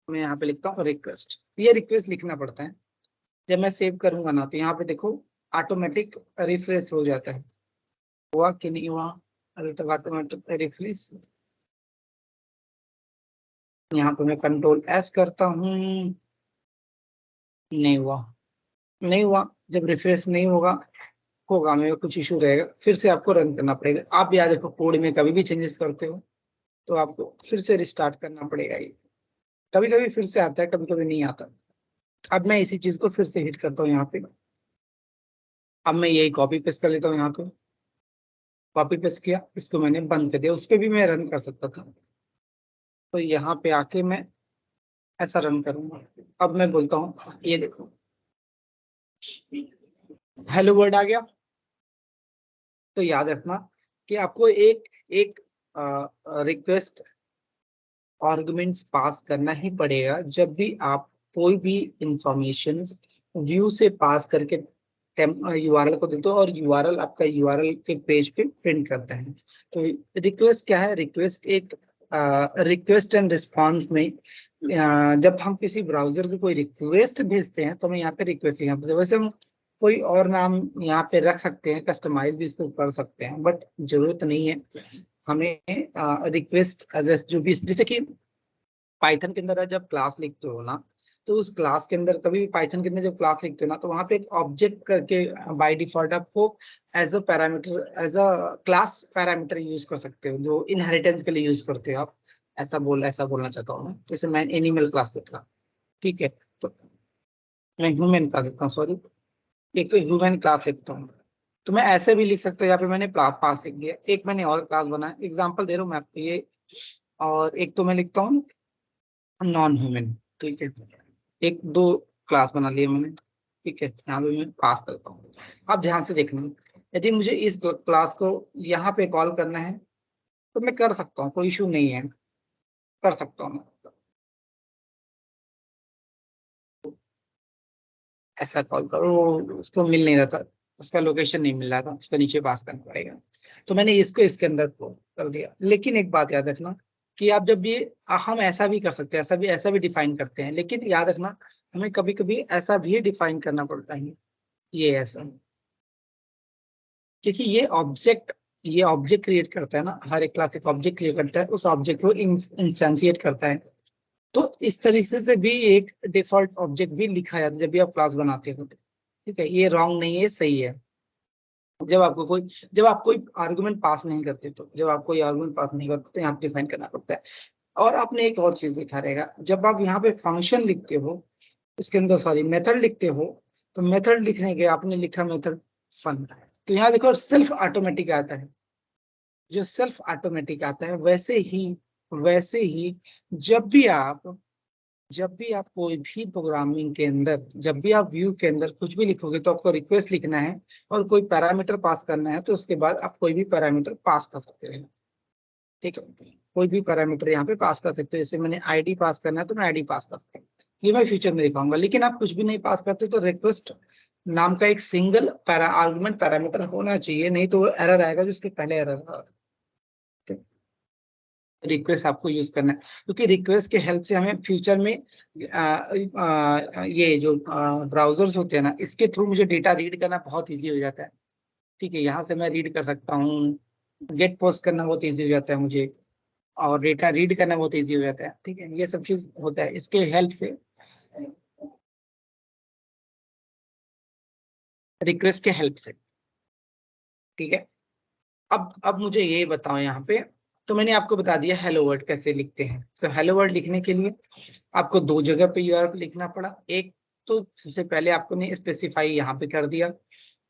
मैं यहाँ पे लिखता हूँ रिक्वेस्ट, ये रिक्वेस्ट लिखना पड़ता है। जब मैं सेव करूंगा ना, तो यहाँ पे देखो ऑटोमेटिक रिफ्रेश हो जाता है। हुआ कि नहीं हुआ? अभी तक ऑटोमेटिक रिफ्रेश, यहाँ पे मैं कंट्रोल एस करता हूँ, नहीं हुआ, नहीं हुआ। जब रिफ्रेश नहीं होगा, होगा मेरा कुछ इशू रहेगा, फिर से आपको रन करना पड़ेगा। आप याद रखो, कोड में कभी भी चेंजेस करते हो तो आपको फिर से रिस्टार्ट करना पड़ेगा। ये कभी कभी फिर से आता है, कभी कभी नहीं आता। अब मैं इसी चीज को फिर से हिट करता हूँ यहाँ पे। अब मैं यही कॉपी पेस्ट कर लेता हूँ, यहाँ पे कॉपी पेस्ट किया, इसको मैंने बंद कर दिया। उस पर भी मैं रन कर सकता था, तो यहाँ पे आके मैं ऐसा रन करूंगा। अब मैं बोलता हूँ, ये देखो हेलो वर्ड आ गया। तो याद रखना कि आपको एक एक रिक्वेस्ट आर्गुमेंट्स पास करना ही पड़ेगा जब भी आप कोई भी इंफॉर्मेशन व्यू से पास करके यूआरएल को देते हो, और यूआरएल आपका यूआरएल के पेज पे प्रिंट करता है। तो रिक्वेस्ट क्या है? रिक्वेस्ट एक रिक्वेस्ट एंड रिस्पांस में जब हम किसी ब्राउजर को कोई रिक्वेस्ट भेजते हैं, तो हमें यहाँ पे रिक्वेस्ट लिखना पड़ता है। वैसे हम कोई और नाम यहाँ पे रख सकते हैं, कस्टमाइज भी इसको कर सकते हैं, बट जरूरत नहीं है हमें। रिक्वेस्ट एज जो भी, जैसे कि पाइथन के अंदर जब क्लास लिखते हो ना, तो उस क्लास के अंदर, कभी भी पाइथन के अंदर जब क्लास लिखते हो ना, तो वहां पे एक ऑब्जेक्ट करके बाय डिफॉल्ट आपको as a parameter, as a class parameter use कर सकते हो, जो इनहेरिटेंस के लिए यूज करते हो आप। ऐसा बोलना चाहता हूँ मैं। जैसे मैं एनिमल क्लास लिख रहा, ठीक है, तो मैं ह्यूमन क्लास लिखता हूँ, सॉरी, एक ह्यूमन क्लास लिखता हूँ। तो मैं ऐसे भी लिख सकता हूँ, यहाँ पे मैंने पास लिख दिया। एक मैंने और क्लास बनाया, एग्जाम्पल दे रहा हूँ मैं आपको ये। और एक तो मैं लिखता हूँ नॉन ह्यूमन, ठीक है। एक दो क्लास बना लिए मैंने, ठीक है। यहाँ पे मैं पास करता हूँ। अब ध्यान से देखना, यदि मुझे इस क्लास को यहाँ पे कॉल करना है, तो मैं कर सकता हूँ, कोई इशू नहीं है, कर सकता हूँ। ऐसा कॉल करो, उसको मिल नहीं रहा था, उसका लोकेशन नहीं मिल रहा था, उसको नीचे पास करना पड़ेगा। तो मैंने इसको इसके अंदर कर दिया। लेकिन एक बात याद रखना कि आप जब भी, हम ऐसा भी कर सकते हैं, ऐसा भी डिफाइन करते हैं, लेकिन याद रखना हमें कभी कभी ऐसा भी डिफाइन करना पड़ता है, ये ऐसा, क्योंकि ये ऑब्जेक्ट क्रिएट करता है ना, हर एक क्लास एक ऑब्जेक्ट क्रिएट करता है, उस ऑब्जेक्ट को इंस्टेंशिएट करता है। तो इस तरीके से भी एक डिफॉल्ट ऑब्जेक्ट भी लिखा जाता है जब भी आप क्लास बनाते हो, ठीक है। ये रॉन्ग नहीं है, सही है। जब आप कोई आर्गुमेंट पास नहीं करते, तो जब आप कोई आर्गुमेंट पास नहीं करते, तो यहाँ पे डिफाइन करना पड़ता है। और आपने एक और चीज देखा रहेगा, जब आप यहाँ पे फंक्शन लिखते हो, इसके अंदर सॉरी मेथड लिखते हो, तो मेथड लिखने के आपने लिखा मेथड फन, तो यहाँ देखो सेल्फ ऑटोमेटिक आता है। जो सेल्फ ऑटोमेटिक आता है, वैसे ही जब भी आप कोई भी प्रोग्रामिंग के अंदर, जब भी आप व्यू के अंदर कुछ भी लिखोगे, तो आपको रिक्वेस्ट लिखना है और कोई पैरामीटर पास करना है, तो उसके बाद आप कोई भी पैरामीटर पास कर सकते हैं, ठीक है। कोई भी पैरामीटर यहाँ पे पास कर सकते हो। जैसे मैंने आईडी पास करना है, तो मैं आईडी पास कर सकता हूँ, ये मैं फ्यूचर में दिखाऊंगा। लेकिन आप कुछ भी नहीं पास करते, तो रिक्वेस्ट नाम का एक सिंगल आर्गुमेंट पैरामीटर होना चाहिए, नहीं तो वो एरर आएगा, जो उसके पहले एरर आ रहा था। रिक्वेस्ट आपको यूज करना है, क्योंकि रिक्वेस्ट के हेल्प से हमें फ्यूचर में ये जो ब्राउजर्स होते हैं ना, इसके थ्रू मुझे डेटा रीड करना बहुत इजी हो जाता है। ठीक है, यहाँ से मैं रीड कर सकता हूँ, गेट पोस्ट करना बहुत इजी हो जाता है मुझे, और डेटा रीड करना बहुत इजी हो जाता है। ठीक है, ये सब चीज होता है इसके हेल्प से, रिक्वेस्ट के हेल्प से। ठीक है, अब मुझे ये बताओ यहाँ पे, तो मैंने आपको बता दिया हेलो वर्ड कैसे लिखते हैं। तो हेलो वर्ड लिखने के लिए आपको दो जगह पे यूआरएल लिखना पड़ा। एक तो सबसे पहले आपको ने स्पेसिफाई यहाँ पे कर दिया।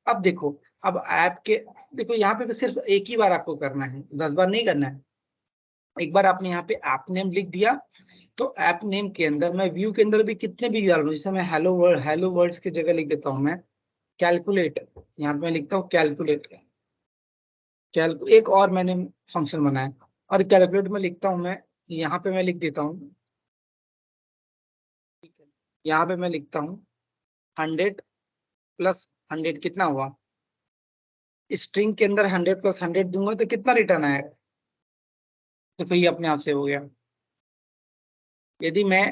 अब देखो, अब ऐप के, देखो यहाँ पे सिर्फ एक ही बार आपको करना है, 10 बार नहीं करना है। एक बार आपने यहाँ पे ऐप नेम लिख दिया, तो ऐप नेम के अंदर मैं व्यू के अंदर भी कितने भी यूआरएल, जैसे मैं हेलो वर्ड्स की जगह लिख देता हूँ मैं कैलकुलेट, यहाँ पे मैं लिखता हूँ कैलकुलेट, एक और मैंने फंक्शन बनाया, और कैलकुलेट में लिखता हूँ मैं, यहाँ पे मैं लिख देता हूँ, यहाँ पे मैं लिखता हूँ 100 + 100 कितना हुआ, स्ट्रिंग के अंदर 100 + 100 दूंगा तो कितना रिटर्न आएगा, तो ये अपने आप से हो गया। यदि मैं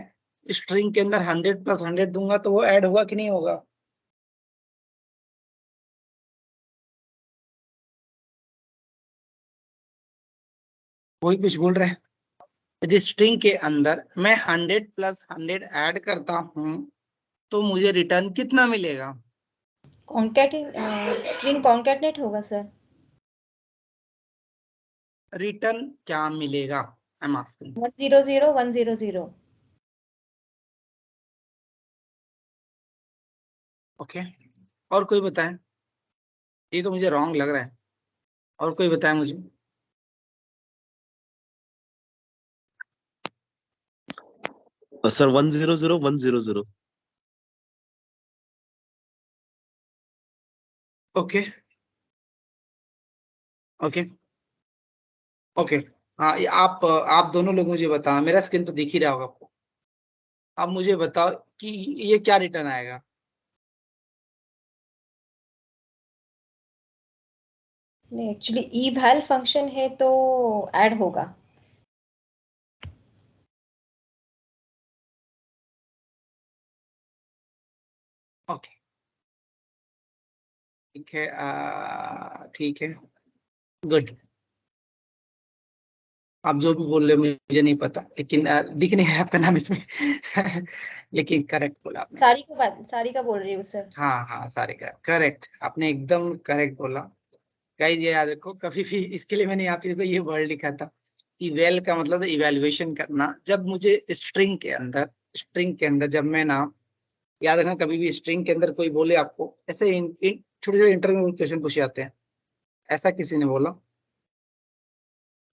स्ट्रिंग के अंदर 100 + 100 दूंगा तो वो ऐड होगा कि नहीं होगा। वही कुछ बोल रहे हैं, यदि स्ट्रिंग के अंदर मैं 100 + 100 ऐड करता हूं तो मुझे रिटर्न कितना मिलेगा। स्ट्रिंग कॉन्कैटनेट होगा सर। रिटर्न क्या मिलेगा, आई एम आस्किंग। 100 100। ओके, और कोई बताए, ये तो मुझे रॉन्ग लग रहा है, और कोई बताए मुझे। सर 100 100। ओके ओके ओके, हाँ, ये आप दोनों लोग मुझे बताओ, मेरा स्क्रीन तो दिख ही रहा होगा आपको। आप मुझे बताओ कि ये क्या रिटर्न आएगा। नहीं, एक्चुअली eval फंक्शन है तो ऐड होगा। ओके, ठीक है, ठीक है, गुड। आप जो भी बोल रहे हो मुझे नहीं पता, लेकिन दिख नहीं है आपका नाम इसमें लेकिन करेक्ट बोला आपने। सारी का बोल रही हूँ सर। हाँ हाँ, सारे का करेक्ट, आपने एकदम करेक्ट बोला। गाइस ये याद रखो कभी भी, इसके लिए मैंने यहाँ पे देखो ये वर्ड लिखा था, इवेल का मतलब इवेल्युएशन करना। जब मुझे स्ट्रिंग के अंदर जब मैं ना, याद रखना कभी भी स्ट्रिंग के अंदर कोई बोले आपको ऐसे, छोटे छोटे इंटरव्यू क्वेश्चन पूछे जाते हैं, ऐसा किसी ने बोला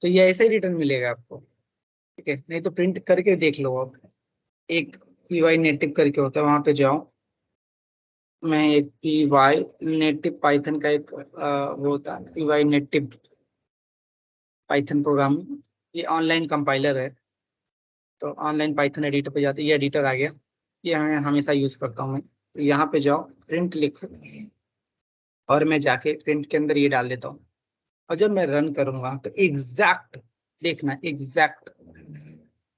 तो ये ऐसा ही रिटर्न मिलेगा आपको। ठीक है, नहीं तो प्रिंट करके देख लो आप, एक पीवाई नेटिव करके होता है, वहां पे जाओ, मैं एक पीवाई नेटिव पाइथन का एक वो होता है पीवाई नेटिव पाइथन प्रोग्राम, ये ऑनलाइन कंपाइलर है। तो ऑनलाइन पाइथन एडिटर पे जाते, ये एडिटर आ गया, ये मैं हमेशा यूज करता हूँ मैं। तो यहाँ पे जाओ, प्रिंट लिखो, और मैं जाके प्रिंट के अंदर ये डाल देता हूँ, और जब मैं रन करूंगा तो एग्जैक्ट, देखना एग्जैक्ट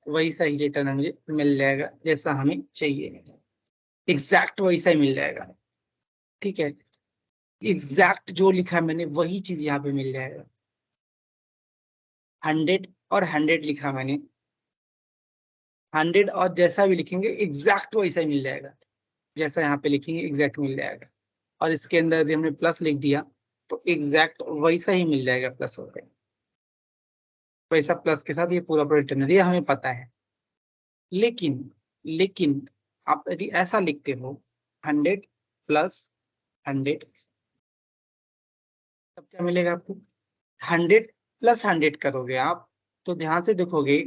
वही सही रिटर्न मुझे मिल जाएगा जैसा हमें चाहिए, एग्जैक्ट वैसा ही मिल जाएगा। ठीक है, एग्जैक्ट जो लिखा है मैंने वही चीज यहाँ पे मिल जाएगा। 100 और 100 लिखा मैंने, 100 और जैसा भी लिखेंगे एग्जैक्ट वैसा ही मिल जाएगा, जैसा यहाँ पे लिखेंगे एग्जैक्ट मिल जाएगा। और इसके अंदर यदि हमने प्लस लिख दिया तो एग्जैक्ट वैसा ही मिल जाएगा, प्लस हो गया वैसा, प्लस के साथ ये पूरा रिटर्न, ये हमें पता है। लेकिन लेकिन आप यदि ऐसा लिखते हो 100 + 100, तब क्या मिलेगा आपको, 100 + 100 करोगे आप, तो ध्यान से देखोगे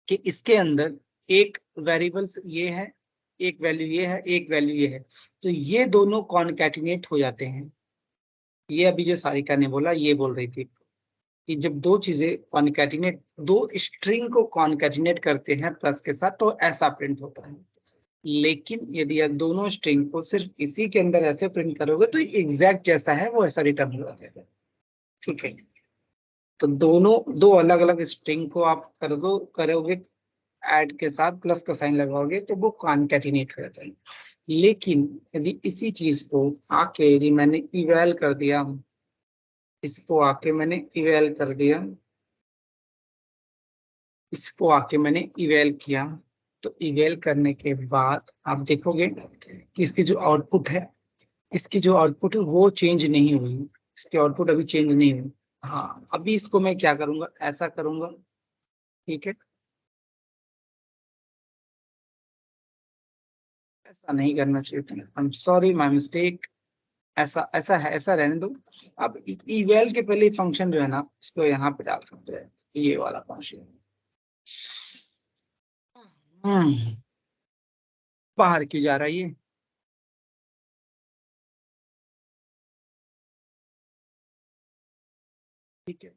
कि इसके अंदर एक वेरिएबल्स ये है, एक वैल्यू ये है, एक वैल्यू ये है, तो ये दोनों कॉन्कैटिनेट हो जाते हैं। ये अभी जो सारिका ने बोला, ये बोल रही थी कि जब दो चीजें कॉन्कैटिनेट, दो स्ट्रिंग को कॉन्कैटिनेट करते हैं प्लस के साथ तो ऐसा प्रिंट होता है। लेकिन यदि आप दोनों स्ट्रिंग को सिर्फ इसी के अंदर ऐसे प्रिंट करोगे तो एग्जैक्ट जैसा है वो ऐसा रिटर्न हो जाता है। ठीक है, तो दोनों दो अलग अलग स्ट्रिंग को आप करोगे ऐड के साथ प्लस का साइन लगाओगे तो वो कॉन्कैटिनेट हो जाता है। लेकिन यदि इसी चीज को आके यदि मैंने इवैल कर दिया, इसको आके मैंने इवैल कर दिया, इसको आके मैंने इवैल किया, तो इवैल करने के बाद आप देखोगे कि इसकी जो आउटपुट है, इसकी जो आउटपुट है वो चेंज नहीं हुई, इसकी आउटपुट अभी चेंज नहीं हुई। हाँ, अभी इसको मैं क्या करूंगा, ऐसा करूंगा, ठीक है, ऐसा नहीं करना चाहिए था, I am sorry, my mistake. ऐसा ऐसा है, ऐसा रहने दो। अब इवेल के पहले फंक्शन जो है ना, इसको यहाँ पे डाल सकते हैं, ये वाला फंक्शन। बाहर क्यों जा रहा है ये? ठीक है,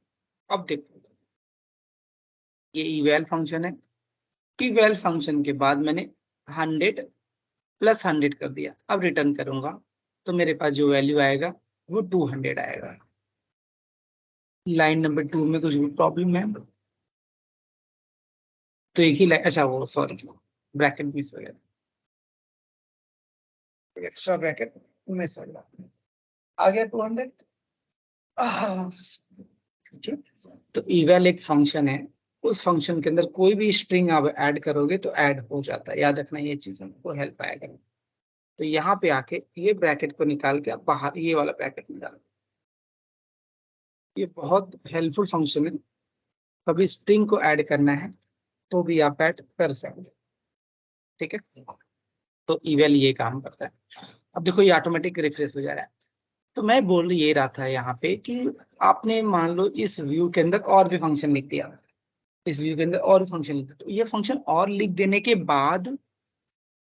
अब देखो, ये इवेल फंक्शन है। इवेल फंक्शन के बाद मैंने 100 प्लस 100 कर दिया। अब रिटर्न करूंगा तो मेरे पास जो वैल्यू आएगा वो 200 आएगा। लाइन नंबर 2 में कुछ भी प्रॉब्लम है तो एक ही लाइन, अच्छा वो सॉरी, ब्रैकेट मिस हो गया, एक्स्ट्रा ब्रैकेट मिस हो गया, आ गया 200। ठीक है, तो इवेल एक फंक्शन है, उस फंक्शन के अंदर कोई भी स्ट्रिंग आप ऐड करोगे तो ऐड हो जाता है, याद रखना, ये चीज हमको हेल्प आएगा। तो यहाँ पे आके ये ब्रैकेट को निकाल के आप बाहर ये वाला ब्रैकेट में डालो। ये बहुत हेल्पफुल फंक्शन है, कभी स्ट्रिंग को ऐड करना है तो भी आप ऐड कर सकते हैं। ठीक है, तो इवेल ये काम करता है। अब देखो ये ऑटोमेटिक रिफ्रेश हो जा रहा है। तो मैं बोल ये रहा था यहाँ पे कि आपने मान लो इस व्यू के अंदर और भी फंक्शन लिख दिया, इस व्यू के अंदर और भी फंक्शन लिख दिया, तो ये फंक्शन और लिख देने के बाद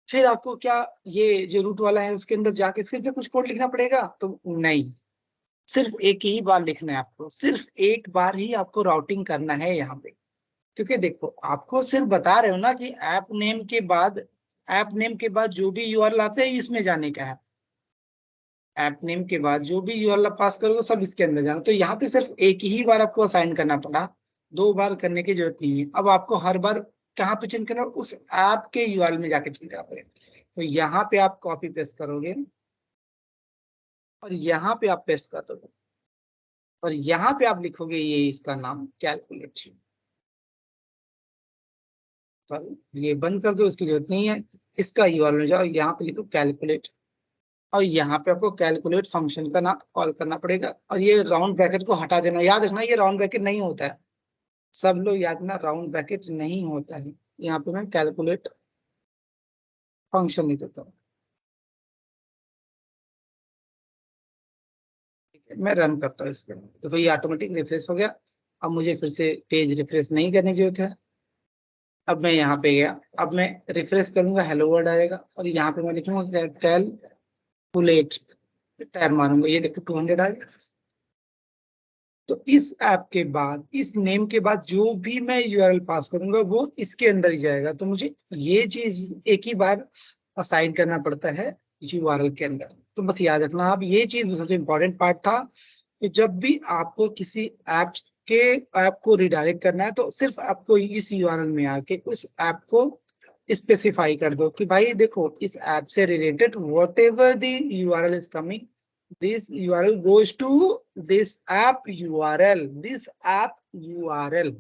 फिर आपको क्या, ये जो रूट वाला है उसके अंदर जाके फिर से कुछ कोड लिखना पड़ेगा? तो नहीं, सिर्फ एक ही बार लिखना है आपको, सिर्फ एक बार ही आपको राउटिंग करना है यहाँ पे। क्योंकि देखो आपको सिर्फ बता रहे हो ना कि ऐप नेम के बाद जो भी यूआरएल आते हैं इसमें जाने का है, ऐप नेम के बाद जो भी यूआरएल पास करोगे सब इसके अंदर जाना। तो यहाँ पे सिर्फ एक ही बार आपको असाइन करना पड़ा, दो बार करने की जरूरत नहीं है। अब आपको हर बार कहाँ पे चेंज करना, उस ऐप के यूआरएल में जाके चेंज करना पड़ेगा। तो यहाँ पे आप कॉपी पेस्ट करोगे और यहाँ पे आप पेस्ट कर दोगे और यहाँ पे आप लिखोगे ये इसका नाम कैलकुलेट। ये बंद कर दो, इसकी जरूरत नहीं है। इसका यूआरएल में जाओ, यहाँ पे लिखो कैलकुलेट और यहाँ पे आपको कैलकुलेट फंक्शन का नाम कॉल करना पड़ेगा और ये राउंड ब्रैकेट को हटा देना। याद रखना ये राउंड ब्रैकेट नहीं होता है, सब लोग याद रखना राउंड ब्रैकेट नहीं होता है। यहाँ पे मैं कैलकुलेट फंक्शन लिख देता हूँ, मैं रन करता हूँ इसको, तो ये ऑटोमेटिक रिफ्रेश हो गया। अब मुझे फिर से पेज रिफ्रेश नहीं करने की जरूरत है। अब मैं यहाँ पे गया, अब मैं रिफ्रेश करूंगा, हेलो वर्ल्ड आएगा और यहाँ पे मैं लिखूंगा कैलकुलेट, टैब मारूंगा, ये देखो 200 आ गया। तो इस ऐप के बाद, इस नेम के बाद जो भी मैं यूआरएल पास करूंगा वो इसके अंदर ही जाएगा। तो मुझे ये चीज एक ही बार असाइन करना पड़ता है यूआरएल के अंदर। तो बस याद रखना आप, ये चीज सबसे इंपॉर्टेंट पार्ट था कि जब भी आपको किसी ऐप को रिडायरेक्ट करना है तो सिर्फ आपको इस यूआरएल में आके उस ऐप को स्पेसिफाई कर दो कि भाई देखो इस ऐप से related what ever the URL is coming, this URL goes to this app URL, this app URL।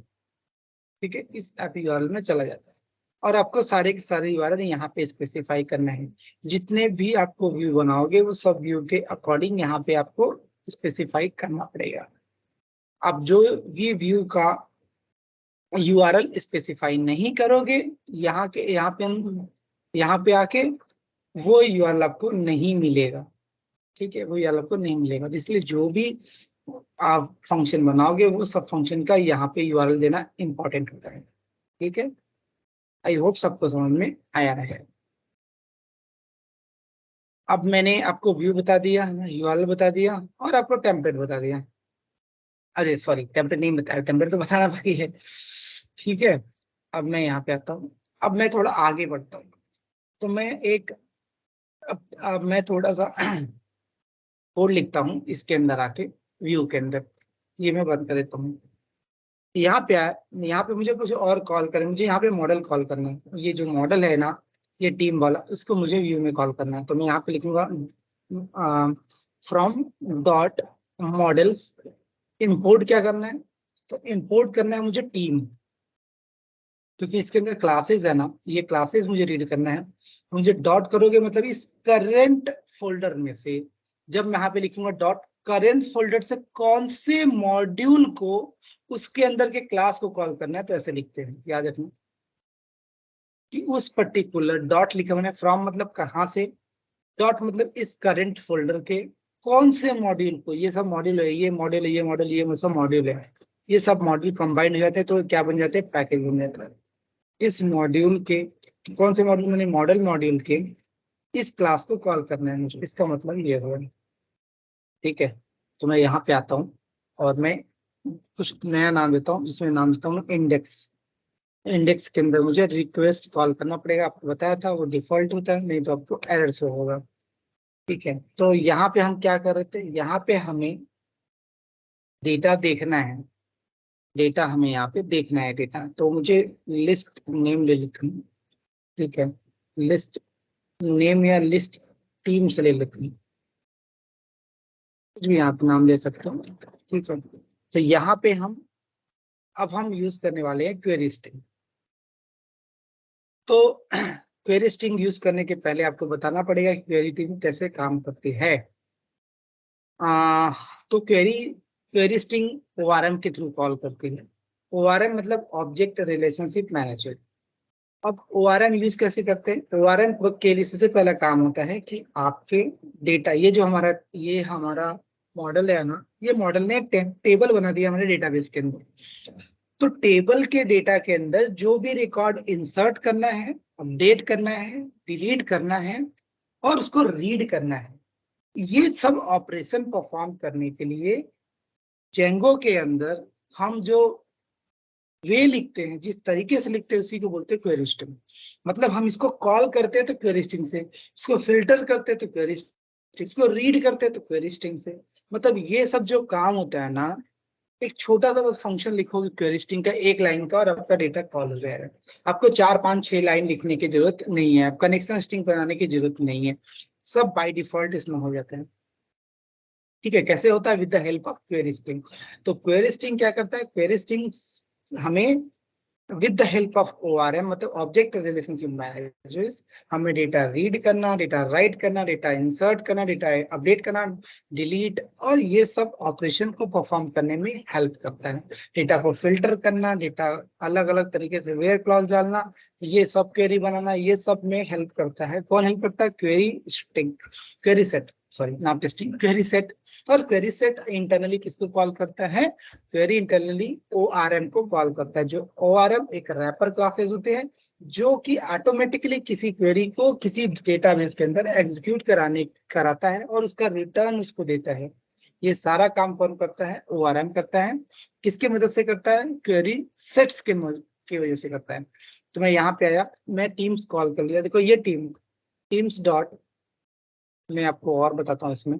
ठीक है, इस ऐप URL में चला जाता है और आपको सारे के सारे URL यहाँ पे स्पेसिफाई करना है। जितने भी आपको व्यू बनाओगे वो सब व्यू के अकॉर्डिंग यहाँ पे आपको स्पेसिफाई करना पड़ेगा। अब जो भी व्यू का URL स्पेसिफाई नहीं करोगे, यहाँ पे आके वो URL आपको नहीं मिलेगा। ठीक है, वो URL आपको नहीं मिलेगा। तो इसलिए जो भी आप फंक्शन बनाओगे वो सब फंक्शन का यहाँ पे URL देना इंपॉर्टेंट होता है। ठीक है, आई होप सबको समझ में आया रहे। अब मैंने आपको व्यू बता दिया, URL बता दिया और आपको टेम्पलेट बता दिया। अरे सॉरी, टेम्पलेट नहीं बताया, टेम्पलेट तो बताना बाकी है। ठीक है, अब मैं यहाँ पे आता हूँ, अब मैं थोड़ा आगे बढ़ता हूँ। तो मैं अब मैं थोड़ा सा कोड लिखता हूँ इसके अंदर आके, व्यू के अंदर। ये मैं बंद कर देता हूँ। यहाँ पे यहाँ पे मुझे कुछ और कॉल करें, मुझे यहाँ पे मॉडल कॉल करना है। ये जो मॉडल है ना, ये टीम वाला, इसको मुझे व्यू में कॉल करना है। तो मैं यहाँ पे लिखूंगा फ्रॉम डॉट मॉडल्स, इंपोर्ट क्या करना है, तो इंपोर्ट करना है मुझे टीम, क्योंकि इसके अंदर क्लासेस है ना, ये क्लासेस मुझे रीड करना है। मुझे डॉट करोगे मतलब इस करंट फोल्डर में से, जब मैं यहाँ पे लिखूंगा डॉट करंट फोल्डर से कौन से मॉड्यूल को उसके अंदर के क्लास को कॉल करना है, तो ऐसे लिखते हैं, याद रखना कि उस पर्टिकुलर डॉट लिखा मैंने, फ्रॉम मतलब कहाँ से, डॉट मतलब इस करंट फोल्डर के कौन से मॉड्यूल को, ये सब मॉड्यूल है, ये मॉड्यूल है, ये मॉड्यूल, ये सब मॉड्यूल है, ये सब मॉड्यूल कंबाइंड हो जाते हैं तो क्या बन जाते हैं, पैकेज बन जाता है। इस मॉड्यूल के कौन से मॉड्यूल, मैंने मॉडल मॉड्यूल के इस क्लास को कॉल करना है मुझे, इसका मतलब ये होगा। ठीक है, तो मैं यहाँ पे आता हूँ और मैं कुछ नया नाम देता हूँ, जिसमें नाम देता हूँ इंडेक्स। इंडेक्स के अंदर मुझे रिक्वेस्ट कॉल करना पड़ेगा, आपको बताया था वो डिफॉल्ट होता है, नहीं तो आपको एरर शो होगा। ठीक है, तो यहाँ पे हम क्या कर रहे थे, यहाँ पे हमें डेटा देखना है, डेटा हमें यहाँ पे देखना है डेटा, तो मुझे लिस्ट नेम ले लेती हूँ। ठीक है, लिस्ट नेम या लिस्ट टीम से ले लेते हैं, कुछ भी यहाँ पे नाम ले सकते हो। ठीक है, तो यहाँ पे हम यूज करने वाले हैं क्वेरी स्ट्रिंग। तो क्वेरी स्ट्रिंग यूज करने के पहले आपको बताना पड़ेगा कि क्वेरी स्ट्रिंग कैसे काम करती है। तो क्वेरी स्ट्रिंग ओआरएम के थ्रू कॉल करती है। ओआरएम मतलब ऑब्जेक्ट रिलेशनशिप मैनेजर। अब ओआरएम यूज कैसे करते हैं, ओआरएम के लिए सबसे पहला काम होता है कि आपके डेटा, ये हमारा मॉडल है ना, ये मॉडल ने टेबल बना दिया हमारे डेटाबेस के अंदर। तो टेबल के डेटा के अंदर जो भी रिकॉर्ड इंसर्ट करना है, अपडेट करना है, डिलीट करना है और उसको रीड करना है, ये सब ऑपरेशन परफॉर्म करने के लिए जेंगो के अंदर हम जो वे लिखते हैं, जिस तरीके से लिखते हैं उसी को बोलते हैं क्वेरी स्ट्रिंग। मतलब हम इसको कॉल करते हैं तो क्वेरी स्ट्रिंग से, इसको फिल्टर करते हैं तो क्वेरी स्ट्रिंग, इसको रीड करते हैं तो क्वेरी स्ट्रिंग से। मतलब ये सब जो काम होता है ना, एक छोटा सा बस फंक्शन लिखोगे क्वेरी स्ट्रिंग का, एक लाइन का, और आपका डेटा कॉल हो जाएगा। आपको 4 5 6 लाइन लिखने की जरूरत नहीं है, कनेक्शन स्ट्रिंग बनाने की जरूरत नहीं है, सब बाय डिफॉल्ट इसमें हो जाता है। ठीक है, कैसे होता है, with the help of query string. तो क्वेरी स्ट्रिंग क्या करता है, क्वेरी स्ट्रिंग हमें with the help of ORM मतलब ऑब्जेक्ट रिलेशनशिप मैनेजर्स, हमें डेटा रीड करना, डेटा राइट करना, डेटा इंसर्ट करना, डेटा अपडेट करना, डिलीट और ये सब ऑपरेशन को परफॉर्म करने में हेल्प करता है। डेटा को फिल्टर करना, डेटा अलग अलग तरीके से वेयर क्लॉज डालना, ये सब क्वेरी बनाना, ये सब में हेल्प करता है। कौन हेल्प करता है, query string, query set, sorry not testing, query set. और क्वेरी सेट इंटरनली किसको कॉल करता है, क्वेरी इंटरनली ओआरएम को कॉल करता है। जो ओआरएम एक रैपर क्लासेस होते हैं जो कि ऑटोमेटिकली किसी क्वेरी को किसी डेटाबेस के अंदर एग्जीक्यूट कराता है और उसका रिटर्न उसको देता है। ये सारा काम कौन करता है, ओआरएम करता है। किसकी मदद से करता है, क्वेरी सेट्स की वजह से करता है। तो मैं यहाँ पे आया, मैं टीम्स कॉल कर लिया, देखो ये टीम्स डॉट, मैं आपको और बताता हूँ इसमें,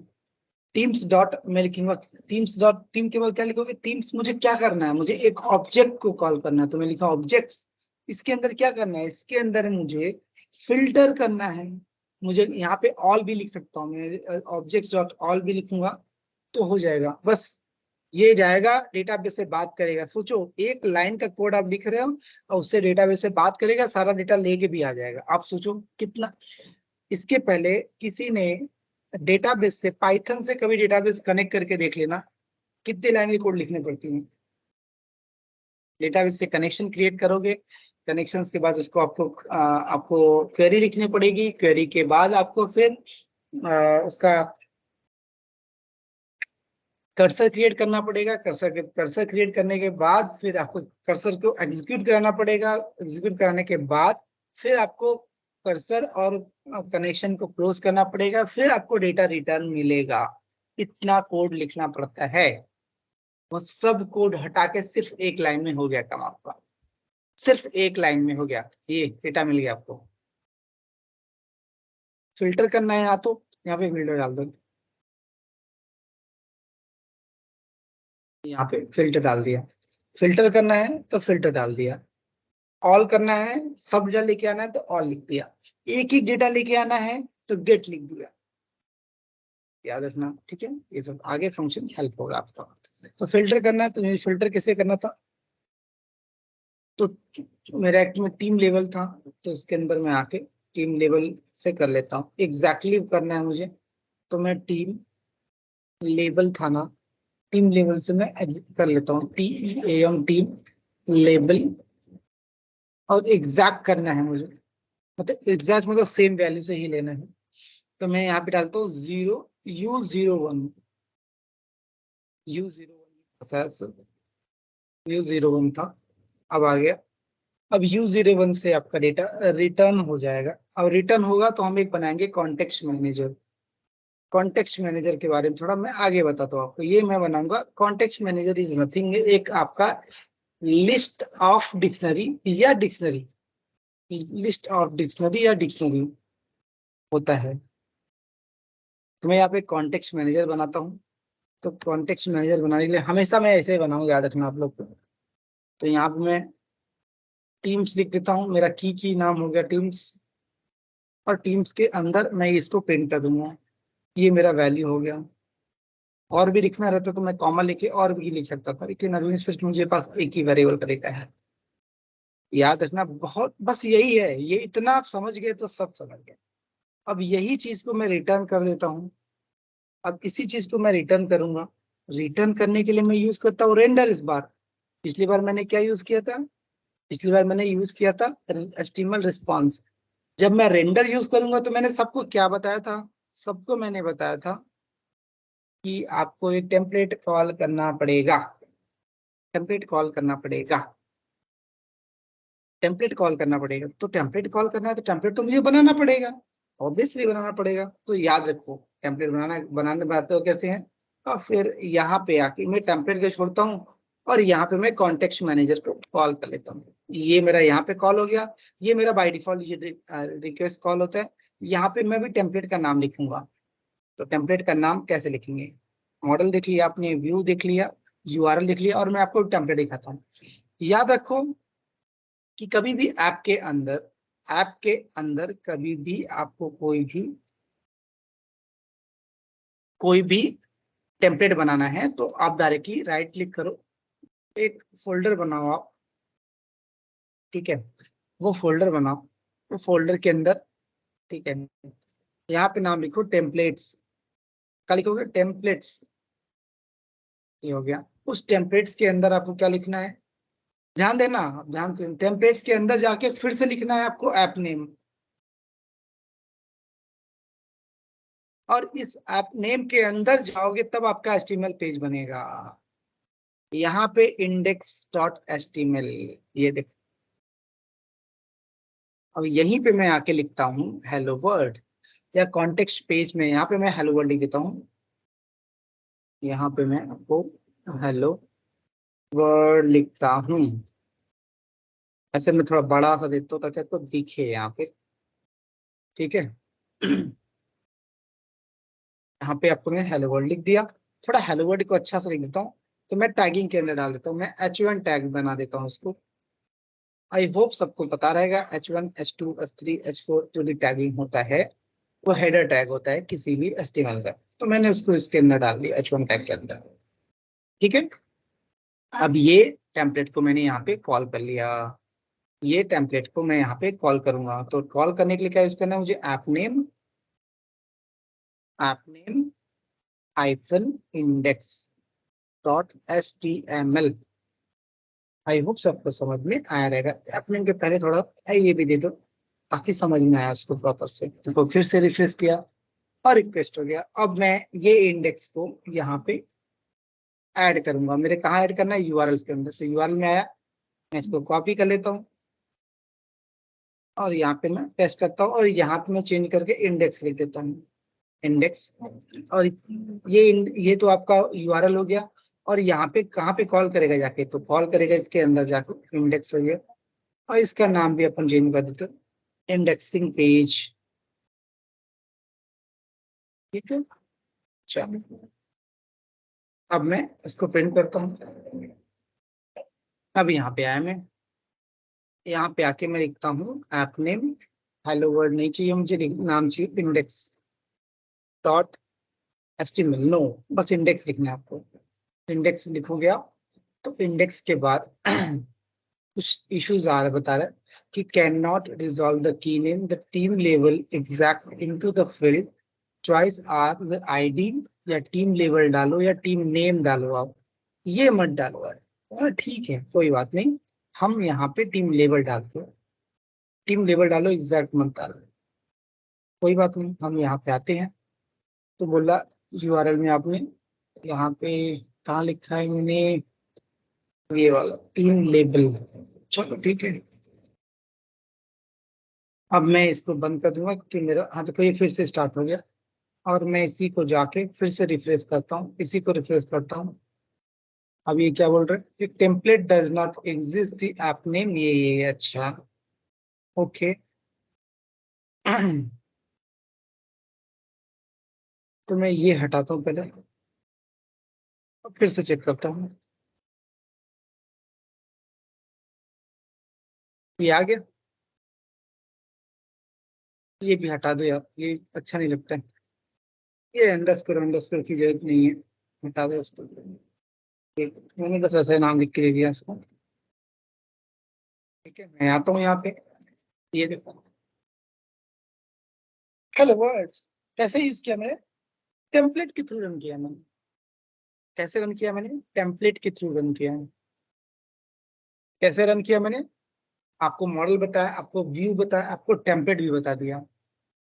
टीम्स डॉट मैं लिखूंगा, टीम्स डॉट टीम के बाद क्या लिखोगे, टीम्स मुझे क्या करना है, मुझे एक ऑब्जेक्ट को कॉल करना है, तो मैं लिखा ऑब्जेक्ट्स। इसके अंदर क्या करना है, इसके अंदर मुझे फिल्टर करना है। मुझे यहाँ पे ऑल भी लिख सकता हूँ मैं, ऑब्जेक्ट्स डॉट ऑल भी लिखूंगा तो हो जाएगा। बस ये जाएगा डेटाबेस से बात करेगा। सोचो एक लाइन का कोड आप लिख रहे हो और उससे डेटाबेस से बात करेगा, सारा डेटा लेके भी आ जाएगा। आप सोचो कितना, इसके पहले किसी ने डेटाबेस से, पाइथन से कभी डेटाबेस कनेक्ट करके देख लेना, कितने लाइन के कोड लिखने पड़ती हैं। डेटाबेस से कनेक्शन क्रिएट करोगे, कनेक्शंस के बाद उसको आपको क्वेरी लिखनी पड़ेगी, क्वेरी के बाद आपको फिर उसका कर्सर क्रिएट करना पड़ेगा, कर्सर क्रिएट करने के बाद फिर आपको कर्सर को एग्जीक्यूट कराना पड़ेगा, एग्जीक्यूट कराने के बाद फिर आपको कर्सर और कनेक्शन को क्लोज करना पड़ेगा, फिर आपको डेटा रिटर्न मिलेगा। इतना कोड लिखना पड़ता है। वो सब कोड हटा के सिर्फ एक लाइन में हो गया काम आपका, सिर्फ एक लाइन में हो गया, ये डेटा मिल गया आपको। फिल्टर करना है यहाँ, तो यहाँ पे फिल्टर डाल दो, यहाँ पे फिल्टर डाल दिया। फिल्टर करना है तो फिल्टर डाल दिया, ऑल करना है, सब डेटा लेके आना है तो ऑल लिख दिया, एक ही डेटा लेके आना है तो गेट लिख दिया। याद रखना, ठीक है, ये सब आगे फंक्शन हेल्प होगा आपका। तो फिल्टर करना है तो फिल्टर कैसे करना था, तो मेरा एक्ट में टीम लेवल था, तो इसके अंदर मैं आके टीम लेवल से कर लेता हूँ, एग्जैक्टली करना है मुझे, तो मैं टीम लेवल था ना, टीम लेवल से मैं कर लेता हूँ, TEAM टीम लेबल, और एग्जैक्ट करना है मुझे, मतलब एग्जैक्ट मतलब सेम वैल्यू से ही लेना है। तो मैं यहाँ पे डालता हूँ 0U01, U01 U01 था, अब आ गया। अब U01 से आपका डेटा रिटर्न हो जाएगा, और रिटर्न होगा तो हम एक बनाएंगे कॉन्टेक्स्ट मैनेजर। कॉन्टेक्स्ट मैनेजर के बारे में थोड़ा मैं आगे बताता हूँ आपको, ये मैं बनाऊंगा कॉन्टेक्स्ट मैनेजर इज नथिंग, एक आपका लिस्ट ऑफ डिक्शनरी या डिक्शनरी, लिस्ट ऑफ डिक्शनरी या डिक्शनरी होता है। तो मैं यहाँ पे कॉन्टेक्स्ट मैनेजर बनाता हूँ। तो कॉन्टेक्स्ट मैनेजर बनाने के लिए हमेशा मैं ऐसे ही बनाऊंगा, याद रखना आप लोग को। तो यहाँ पे मैं टीम्स लिख देता हूँ, मेरा की नाम हो गया टीम्स, और टीम्स के अंदर मैं इसको प्रिंट कर दूंगा, ये मेरा वैल्यू हो गया। और भी लिखना रहता तो मैं कॉमा लेके और भी लिख सकता था, लेकिन अभी सिर्फ मुझे पास एक ही वेरिएबल का डेटा है। याद रखना, बहुत बस यही है, ये इतना आप समझ गए तो सब समझ गए। अब यही चीज को मैं रिटर्न कर देता हूँ। अब इसी चीज को मैं रिटर्न करूंगा, रिटर्न करने के लिए मैं यूज करता हूँ रेंडर इस बार। पिछली बार मैंने क्या यूज किया था, पिछली बार मैंने यूज किया था HTML रिस्पॉन्स। जब मैं रेंडर यूज करूंगा तो मैंने सबको क्या बताया था, सबको मैंने बताया था कि आपको एक टेम्पलेट कॉल करना पड़ेगा, टेम्पलेट कॉल करना पड़ेगा, टेम्पलेट कॉल करना पड़ेगा। तो टेम्पलेट कॉल करना है तो टेम्पलेट तो मुझे बनाना पड़ेगा, ऑब्वियसली बनाना पड़ेगा। तो याद रखो टेम्पलेट बनाते हो कैसे हैं, और फिर यहाँ पे आके मैं टेम्पलेट को छोड़ता हूँ, और यहाँ पे मैं कॉन्टेक्स्ट मैनेजर को कॉल कर लेता हूँ। ये मेरा यहाँ पे कॉल हो गया, ये मेरा बाय डिफॉल्ट रिक्वेस्ट कॉल होता है। यहाँ पे मैं भी टेम्पलेट का नाम लिखूंगा। तो टेम्पलेट का नाम कैसे लिखेंगे, मॉडल देख लिया आपने, व्यू देख लिया, URL लिख लिया, और मैं आपको टेम्पलेट दिखाता हूँ। याद रखो कि कभी भी ऐप के अंदर कभी भी आपको कोई भी टेम्पलेट बनाना है तो आप डायरेक्टली राइट क्लिक करो, एक फोल्डर बनाओ आप, ठीक है, वो फोल्डर बनाओ, वो फोल्डर के अंदर, ठीक है, यहाँ पे नाम लिखो टेम्पलेट्स, क्या लिखोगे, टेम्पलेट्स, ये हो गया। उस टेम्पलेट्स के अंदर आपको क्या लिखना है, ध्यान देना, ध्यान से, टेम्पलेट्स के अंदर जाके फिर से लिखना है आपको ऐप नेम, और इस ऐप नेम के अंदर जाओगे तब आपका HTML पेज बनेगा। यहाँ पे index.html, ये देखो। अब यहीं पे मैं आके लिखता हूँ हेलो वर्ल्ड, या कॉन्टेक्स्ट पेज में यहाँ पे मैं हेलो वर्ल्ड लिख देता हूँ। यहाँ पे मैं आपको हेलो वर्ल्ड लिखता हूँ, ऐसे मैं थोड़ा बड़ा सा देता हूँ ताकि आपको दिखे यहाँ पे, ठीक है। यहाँ पे आपको मैं हेलो वर्ल्ड लिख दिया, थोड़ा हेलो वर्ल्ड को अच्छा से लिख देता हूँ। तो मैं टैगिंग के अंदर डाल देता हूँ, मैं H1 टैग बना देता हूँ उसको। आई होप सबको पता रहेगा, H1 H2 H3 H4 जो भी टैगिंग होता है वो हेडर टैग होता है किसी भी HTML का। तो मैंने उसको इसके अंदर डाल दिया H1 टैग के अंदर, ठीक है। अब ये टेम्पलेट को मैंने यहाँ पे कॉल कर लिया, ये टेम्पलेट को मैं यहाँ पे कॉल करूंगा। तो कॉल करने के लिए क्या यूज करना है मुझे, app name hyphen index dot HTML। I hope सबको समझ में आया रहेगा। ऐप नेम के पहले थोड़ा ये भी दे दो ताकि समझ में आया उसको प्रॉपर से। तो फिर से रिफ्रेश किया और रिक्वेस्ट हो गया। अब मैं ये इंडेक्स को यहाँ पे ऐड करूंगा, मेरे कहाँ ऐड करना है, URL के अंदर। तो URL में आया, मैं इसको कॉपी कर लेता हूँ और यहाँ पे मैं पेस्ट करता हूँ, और यहाँ पे मैं चेंज करके इंडेक्स लिख देता हूँ, इंडेक्स। और ये तो आपका URL हो गया। और यहाँ पे कहाँ पे कॉल करेगा जाके, तो कॉल करेगा इसके अंदर जाके, इंडेक्स हो गया। और इसका नाम भी अपन चेंज कर देते, इंडेक्सिंग पेज, ठीक है। चलो अब मैं इसको प्रिंट करता हूँ। अब यहाँ पे आया मैं, यहाँ पे आके मैं लिखता हूँ ऐप नेम, हेलो वर्ल्ड नहीं चाहिए मुझे, नाम चाहिए इंडेक्स डॉट एचटीएमएल। नो, बस इंडेक्स लिखना है आपको। इंडेक्स लिखोगे आप, तो इंडेक्स के बाद कुछ इश्यूज आ रहे, बता रहे कि cannot resolve the key name the team level exact into the field, choice are the ID, या टीम लेवल डालो या टीम नेम डालो, आप ये मत डालो यार। ठीक है कोई बात नहीं, हम यहाँ पे टीम लेवल डालते हैं, टीम लेवल डालो, एग्जैक्ट मत डालो, कोई बात नहीं। हम यहाँ पे आते हैं, तो बोला यूआरएल में आपने यहाँ पे कहाँ लिखा है मैंने, ये वाला टीम लेबल। चलो ठीक है, अब मैं इसको बंद कर दूंगा कि मेरा, हाँ देखो ये फिर से स्टार्ट हो गया। और मैं इसी को जाके फिर से रिफ्रेश करता हूँ, इसी को रिफ्रेश करता हूँ। अब ये क्या बोल रहे हैं, template does not exist the app name, ये अच्छा ओके। तो मैं ये हटाता हूँ पहले, और फिर से चेक करता हूँ। ये आ गया, ये भी हटा दो यार, ये अच्छा नहीं लगता है, ये अंडरस्कोर अंडरस्कोर की जरूरत नहीं है, हटा दो इसको। मैंने बस ऐसा नाम लिख के दे दिया इसको। ठीक है, मैं आता हूँ यहाँ पे, ये देखो हेलो वर्ड, कैसे यूज किया मैंने, टेम्पलेट के थ्रू रन किया मैंने। कैसे रन किया मैंने, टेम्पलेट के थ्रू रन किया है। कैसे रन किया मैंने, आपको मॉडल बताया, आपको व्यू बताया, आपको टेम्पलेट भी बता दिया।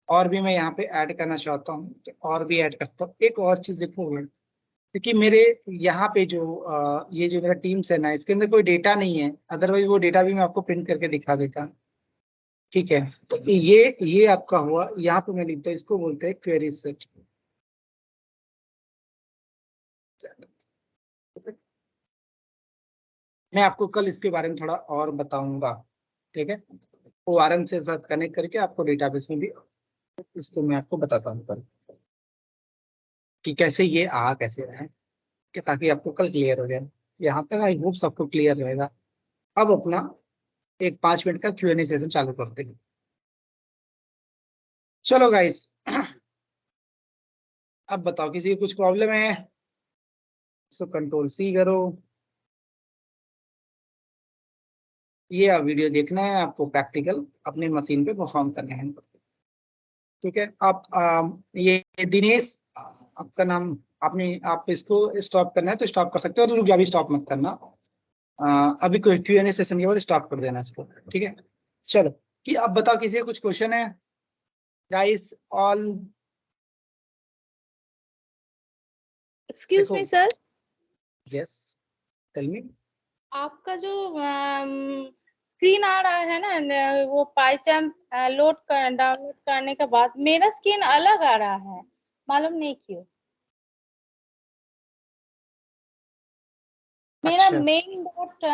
और भी मैं यहाँ पे ऐड करना चाहता हूँ, तो और भी ऐड करता हूँ। एक और चीज देखोगे, क्योंकि मेरे यहाँ पे जो ये जो मेरा टीम्स है ना, इसके अंदर कोई डेटा नहीं है, अदरवाइज वो डेटा भी मैं आपको प्रिंट करके दिखा देता। ठीक है, तो ये आपका हुआ, यहाँ पे मैं लिखता हूँ, इसको बोलते हैं क्वेरी सेट। मैं आपको कल इसके बारे में थोड़ा और बताऊंगा। ठीक है, ओआरएम से साथ कनेक्ट करके आपको डेटाबेस में भी इसको मैं आपको बताता हूँ कल, कि कैसे ये आ कैसे रहे, कि ताकि आपको कल क्लियर हो जाए। यहाँ तक आई होप सबको क्लियर रहेगा। अब अपना एक 5 मिनट का Q&A सेशन चालू करते हैं। चलो गाइस, अब बताओ किसी को कुछ प्रॉब्लम है, इसको कंट्रोल सी करो। ये वीडियो देखना है आपको, प्रैक्टिकल अपने मशीन पे परफॉर्म करने हैं। ठीक है, आप ये दिनेश, आपका नाम, आपने आप इसको स्टॉप करना है तो स्टॉप कर सकते हो, और रुक जा, अभी स्टॉप मत करना। अभी कोई Q&A सेशन के बाद स्टॉप कर देना इसको। ठीक है, चलो, कि अब बताओ किसी का कुछ क्वेश्चन है गाइस ऑल। एक्सक्यूज देखो, मी सर, यस टेल मी। आपका जो स्क्रीन आ रहा है ना वो पाइचैम लोड कर डाउनलोड करने के बाद मेरा स्क्रीन अलग आ रहा है, मालूम नहीं क्यों। मेरा अच्छा, मेन डॉट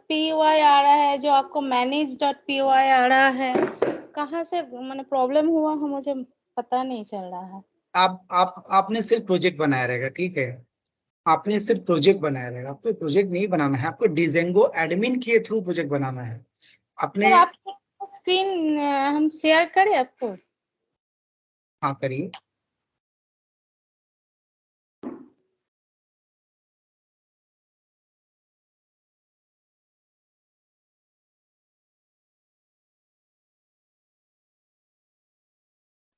पी आ रहा है, जो आपको मैनेज डॉट पी आ रहा है। कहाँ से मैंने प्रॉब्लम हुआ है मुझे पता नहीं चल रहा है। आप आपने सिर्फ प्रोजेक्ट बनाया रहेगा। ठीक है, आपने सिर्फ प्रोजेक्ट बनाया रहेगा, आपको प्रोजेक्ट नहीं बनाना है, आपको डिजेंगो एडमिन के थ्रू प्रोजेक्ट बनाना है सर अपने। आपका स्क्रीन हम शेयर करें आपको। हाँ करिए।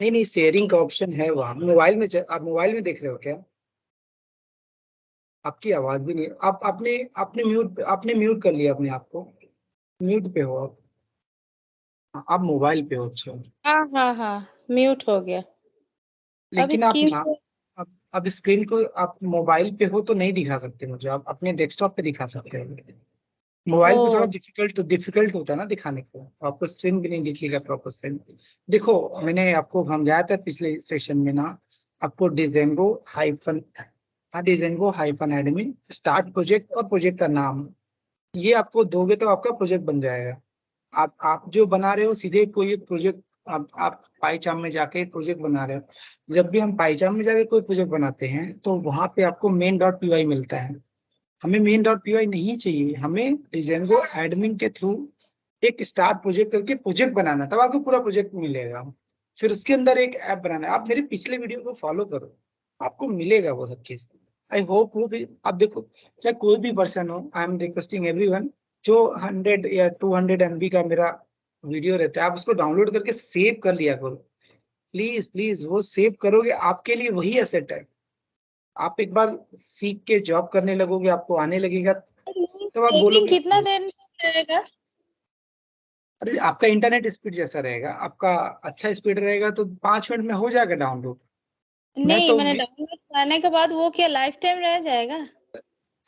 नहीं नहीं, शेयरिंग का ऑप्शन है वहाँ मोबाइल में, आप मोबाइल में देख रहे हो क्या, आपकी आवाज भी नहीं, आप आपने आपने म्यूट कर लिया अपने आप को, म्यूट पे हो आप। हाँ, आप मोबाइल पे हो, अच्छा। हाँ हाँ हाँ, म्यूट हो गया। अब लेकिन आप स्क्रीन ना, से अब स्क्रीन को आप मोबाइल पे हो तो नहीं दिखा सकते मुझे, आप अपने डेस्कटॉप पे दिखा सकते हो। मोबाइल पे थोड़ा ओ डिफिकल्ट होता है ना दिखाने को, आपको स्क्रीन भी नहीं दिखेगा प्रॉपर से। देखो, मैंने आपको समझाया था पिछले सेशन में ना, आपको Django hyphen admin start project और प्रोजेक्ट का नाम, ये आपको दोगे तो आपका प्रोजेक्ट बन जाएगा। आप जो बना रहे हो सीधे कोई एक प्रोजेक्ट, आप पाईचाम में जाके एक प्रोजेक्ट बना रहे हो। जब भी हम पाईचाम में जाके कोई प्रोजेक्ट बनाते हैं तो वहां पे आपको main.py मिलता है। हमें main.py नहीं चाहिए, हमें डिजाइनगो एडमिन के थ्रू एक स्टार्ट प्रोजेक्ट करके प्रोजेक्ट बनाना, तब आपको पूरा प्रोजेक्ट मिलेगा। फिर उसके अंदर एक ऐप बनाना है। आप मेरे पिछले वीडियो को फॉलो करो, आपको मिलेगा वो सब चीज। आई होप वो भी आप देखो, चाहे कोई भी पर्सन हो, आई एम रिक्वेस्टिंग एवरीवन, जो 100 या 200 MB का मेरा वीडियो रहता है, आप उसको डाउनलोड करके सेव कर लिया करो। प्लीज प्लीज, वो सेव करोगे आपके लिए वही एसेट है। आप एक बार सीख के जॉब करने लगोगे, आपको आने लगेगा, तब आप सेविंग बोलोगे। कितना देर में रहेगा? अरे आपका इंटरनेट स्पीड जैसा रहेगा, आपका अच्छा स्पीड रहेगा तो 5 मिनट में हो जाएगा डाउनलोड। मैं नहीं, तो मैंने डाउनलोड करने के बाद वो क्या लाइफ टाइम रह जाएगा?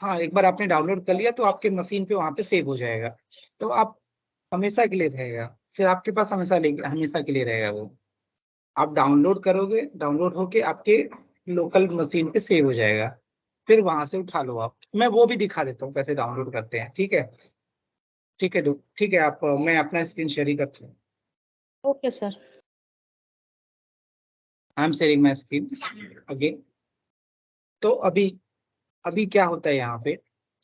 हाँ, एक बार आपने डाउनलोड कर लिया तो आपके मशीन पे वहां पे सेव हो जाएगा, तो आप हमेशा के लिए रहेगा, फिर आपके पास हमेशा के लिए रहेगा वो। आप डाउनलोड करोगे, डाउनलोड होके आपके लोकल मशीन पे सेव हो जाएगा, फिर वहां से उठा लो आप। मैं वो भी दिखा देता हूँ कैसे डाउनलोड करते हैं, ठीक है? ठीक है ठीक है, आप मैं अपना स्क्रीन शेयर ही करता हूँ। Okay sir. I am sharing my screen again. तो अभी अभी क्या होता है यहाँ पे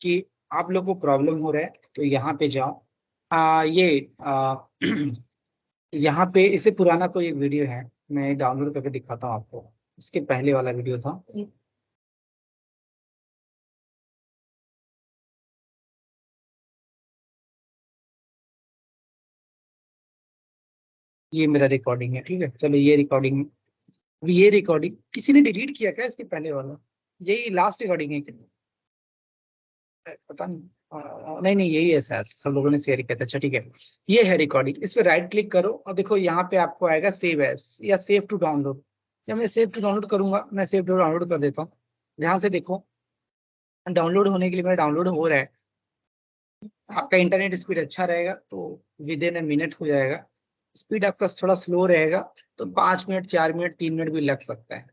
कि आप लोग को प्रॉब्लम हो रहा है, तो यहाँ पे जाओ। ये यहाँ पे इससे पुराना कोई एक वीडियो है, मैं डाउनलोड करके दिखाता हूँ आपको। इसके पहले वाला वीडियो था, ये मेरा रिकॉर्डिंग है, ठीक है? चलो ये रिकॉर्डिंग, अभी ये रिकॉर्डिंग किसी ने डिलीट किया क्या इसके पहले वाला? यही लास्ट रिकॉर्डिंग है क्या? पता नहीं। नहीं नहीं, यही है शायद, सब लोगों ने शेयर किया था। अच्छा ठीक है, ये है रिकॉर्डिंग। इस पे राइट क्लिक करो और देखो यहाँ पे आपको आएगा सेव एज या सेव टू डाउनलोड। या मैं सेव टू डाउनलोड करूंगा, मैं सेव टू डाउनलोड कर देता हूँ। ध्यान से देखो, डाउनलोड होने के लिए मेरा डाउनलोड हो रहा है। आपका इंटरनेट स्पीड अच्छा रहेगा तो विद इन ए मिनट हो जाएगा। स्पीड आपका थोड़ा स्लो रहेगा तो 5 मिनट, 4 मिनट, 3 मिनट भी लग सकता है।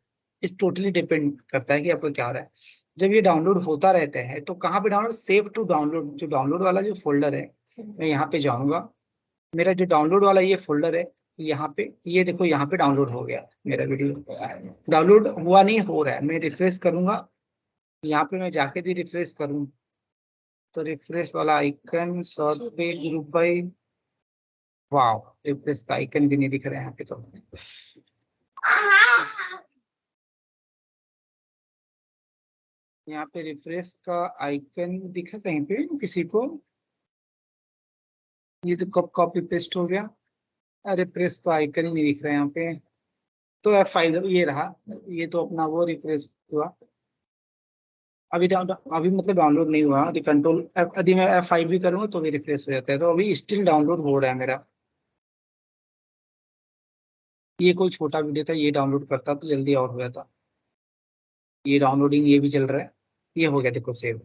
इस टोटली डिपेंड करता है कि आपको क्या हो रहा है। जब ये डाउनलोड होता रहता है तो कहाँ पे डाउनलोड, सेव टू डाउनलोड, जो डाउनलोड वाला जो फोल्डर है, मैं यहाँ पे जाऊंगा। मेरा जो डाउनलोड वाला ये फोल्डर है, यहाँ पे ये देखो, यहाँ पे डाउनलोड हो गया मेरा वीडियो। डाउनलोड हुआ नहीं, हो रहा है। मैं रिफ्रेश करूंगा, यहाँ पे मैं जाके भी रिफ्रेश करूँ तो रिफ्रेश वाला आइकन 100 रुपये ग्रुप बाई, वाह, रिफ्रेश का आइकन भी नहीं दिख रहा है यहाँ पे। तो यहाँ पे रिफ्रेश का आइकन दिखा कहीं पे किसी को? ये जो कब कॉपी पेस्ट हो गया, रिफ्रेश का आइकन ही नहीं दिख रहा है यहाँ पे। तो F5 ये रहा, ये तो अपना वो रिफ्रेश हुआ। अभी मतलब डाउनलोड नहीं हुआ। यदि कंट्रोल यदि मैं F5 भी करूंगा तो भी रिफ्रेश हो जाता है, तो अभी स्टिल डाउनलोड हो रहा है मेरा। ये कोई छोटा वीडियो था, ये डाउनलोड करता तो जल्दी और हो जाता। ये डाउनलोडिंग ये भी चल रहा है, ये हो गया देखो सेव।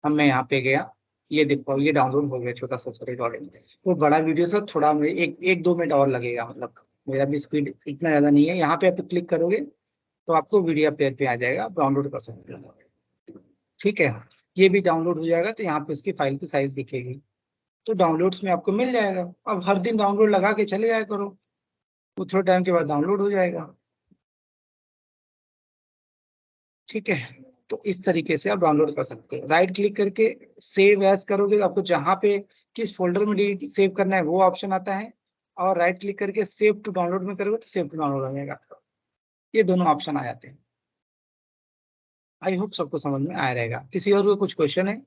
अब मैं यहाँ पे गया, ये देखो ये डाउनलोड हो गया, छोटा सा सॉरी रिकॉर्डिंग। वो बड़ा वीडियो से थोड़ा एक एक 2 मिनट और लगेगा, मतलब मेरा भी स्पीड इतना ज्यादा नहीं है। यहाँ पे आप क्लिक करोगे तो आपको वीडियो प्लेयर पे आ जाएगा, आप डाउनलोड कर सकते हो, ठीक है? ये भी डाउनलोड हो जाएगा तो यहाँ पे उसकी फाइल की साइज दिखेगी, तो डाउनलोड्स में आपको मिल जाएगा। अब हर दिन डाउनलोड लगा के चले जाया करो, वो थोड़े टाइम के बाद डाउनलोड हो जाएगा, ठीक है? तो इस तरीके से आप डाउनलोड कर सकते हैं। राइट क्लिक करके सेव एज करोगे तो आपको जहाँ पे किस फोल्डर में सेव करना है वो ऑप्शन आता है, और राइट क्लिक करके सेव टू डाउनलोड में करोगे तो सेव टू डाउनलोड आ जाएगा आपका। ये दोनों ऑप्शन आ जाते हैं। आई होप सबको समझ में आया रहेगा। किसी और को कुछ क्वेश्चन है?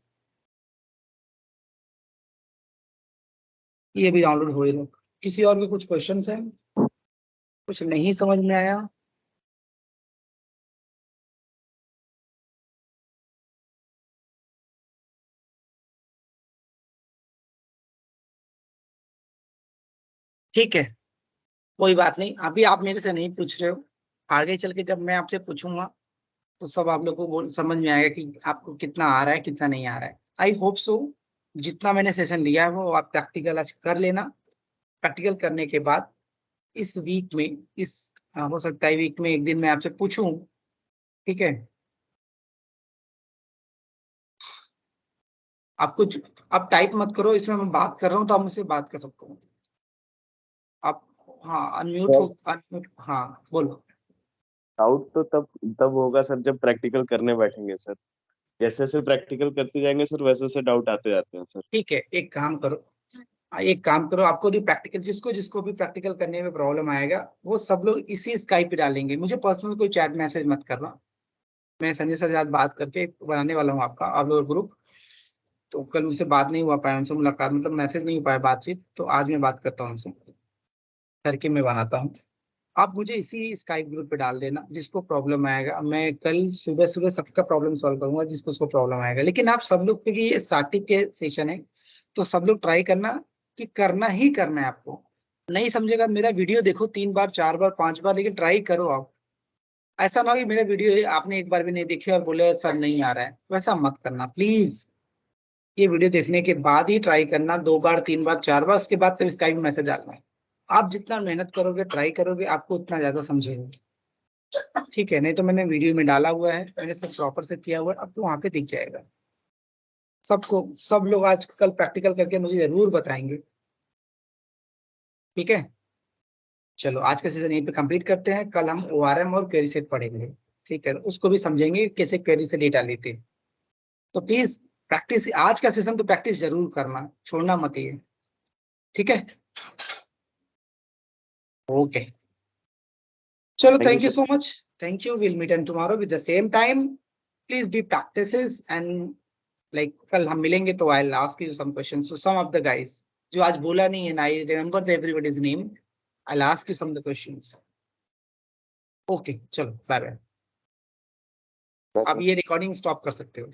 ये भी डाउनलोड हो ही रहा। किसी और के कुछ क्वेश्चन है? कुछ नहीं समझ में आया? ठीक है, कोई बात नहीं, अभी आप मेरे से नहीं पूछ रहे हो। आगे चल के जब मैं आपसे पूछूंगा तो सब आप लोग को समझ में आएगा कि आपको कितना आ रहा है, कितना नहीं आ रहा है। आई होप सो जितना मैंने सेशन लिया है वो आप प्रैक्टिकल आज कर लेना। प्रैक्टिकल करने के बाद इस वीक में, हो सकता है वीक में एक दिन मैं आपसे पूछूं, ठीक है? आप कुछ, आप टाइप मत करो, इसमें मैं बात कर रहा हूँ तो आप मुझसे बात कर सकते हो। आप, हाँ अनम्यूट हो, अनम्यूट, हाँ बोलो। डाउट तो तब तब होगा सर जब प्रैक्टिकल करने बैठेंगे सर। जैसे जैसे प्रैक्टिकल करते जाएंगे सर वैसे वैसे डाउट आते जाते हैं सर। ठीक है, एक काम करो, आपको भी प्रैक्टिकल, जिसको जिसको भी प्रैक्टिकल करने में प्रॉब्लम आएगा वो सब लोग इसी स्काइप पे डालेंगे। मुझे पर्सनल कोई चैट मैसेज मत करना, मैं संजय सर के साथ बात करके बनाने वाला हूँ आपका आप लोग ग्रुप। तो कल उनसे बात नहीं हुआ पाया, उनसे मुलाकात मतलब मैसेज नहीं हो पाया बातचीत, तो आज मैं बात करता हूँ उनसे करके मैं बनाता हूँ। आप मुझे इसी स्काइप ग्रुप पे डाल देना जिसको प्रॉब्लम आएगा, मैं कल सुबह सुबह सबका प्रॉब्लम सॉल्व करूंगा जिसको उसको प्रॉब्लम आएगा। लेकिन आप सब लोग, क्योंकि ये स्टार्टिंग के सेशन है तो सब लोग ट्राई करना कि करना ही करना है आपको। नहीं समझेगा मेरा वीडियो देखो 3 बार 4 बार 5 बार, लेकिन ट्राई करो आप। ऐसा ना हो कि मेरा वीडियो आपने एक बार भी नहीं देखी और बोले सर नहीं आ रहा है, वैसा मत करना प्लीज। ये वीडियो देखने के बाद ही ट्राई करना, 2 बार 3 बार 4 बार, उसके बाद तब इसका भी मैसेज डालना है। आप जितना मेहनत करोगे ट्राई करोगे आपको उतना ज्यादा समझेगा, ठीक है। नहीं तो मैंने वीडियो में डाला हुआ है, मैंने सब प्रॉपर से किया हुआ है, आपको वहां पे दिख जाएगा सबको। सब लोग आज कल प्रैक्टिकल करके मुझे जरूर बताएंगे, ठीक है। चलो आज का सेशन यहीं पे कंप्लीट करते हैं, कल हम ORM और क्वेरी सेट पढ़ेंगे, ठीक है। उसको भी समझेंगे कैसे क्वेरी से डेटा लेते हैं। तो प्लीज प्रैक्टिस, आज का सेशन तो प्रैक्टिस जरूर करना, छोड़ना मत ये, ठीक है। ओके, चलो Thank you thank you sir. So much, thank you, will meet and tomorrow with the same time. Please be practices and like कल हम मिलेंगे तो I will ask you some questions, so some of the guys जो आज बोला नहीं है, I remember the everybody's name, I will ask you some of the questions. Okay चलो बाय बाय, Bye, अब sir. ये रिकॉर्डिंग स्टॉप कर सकते हो।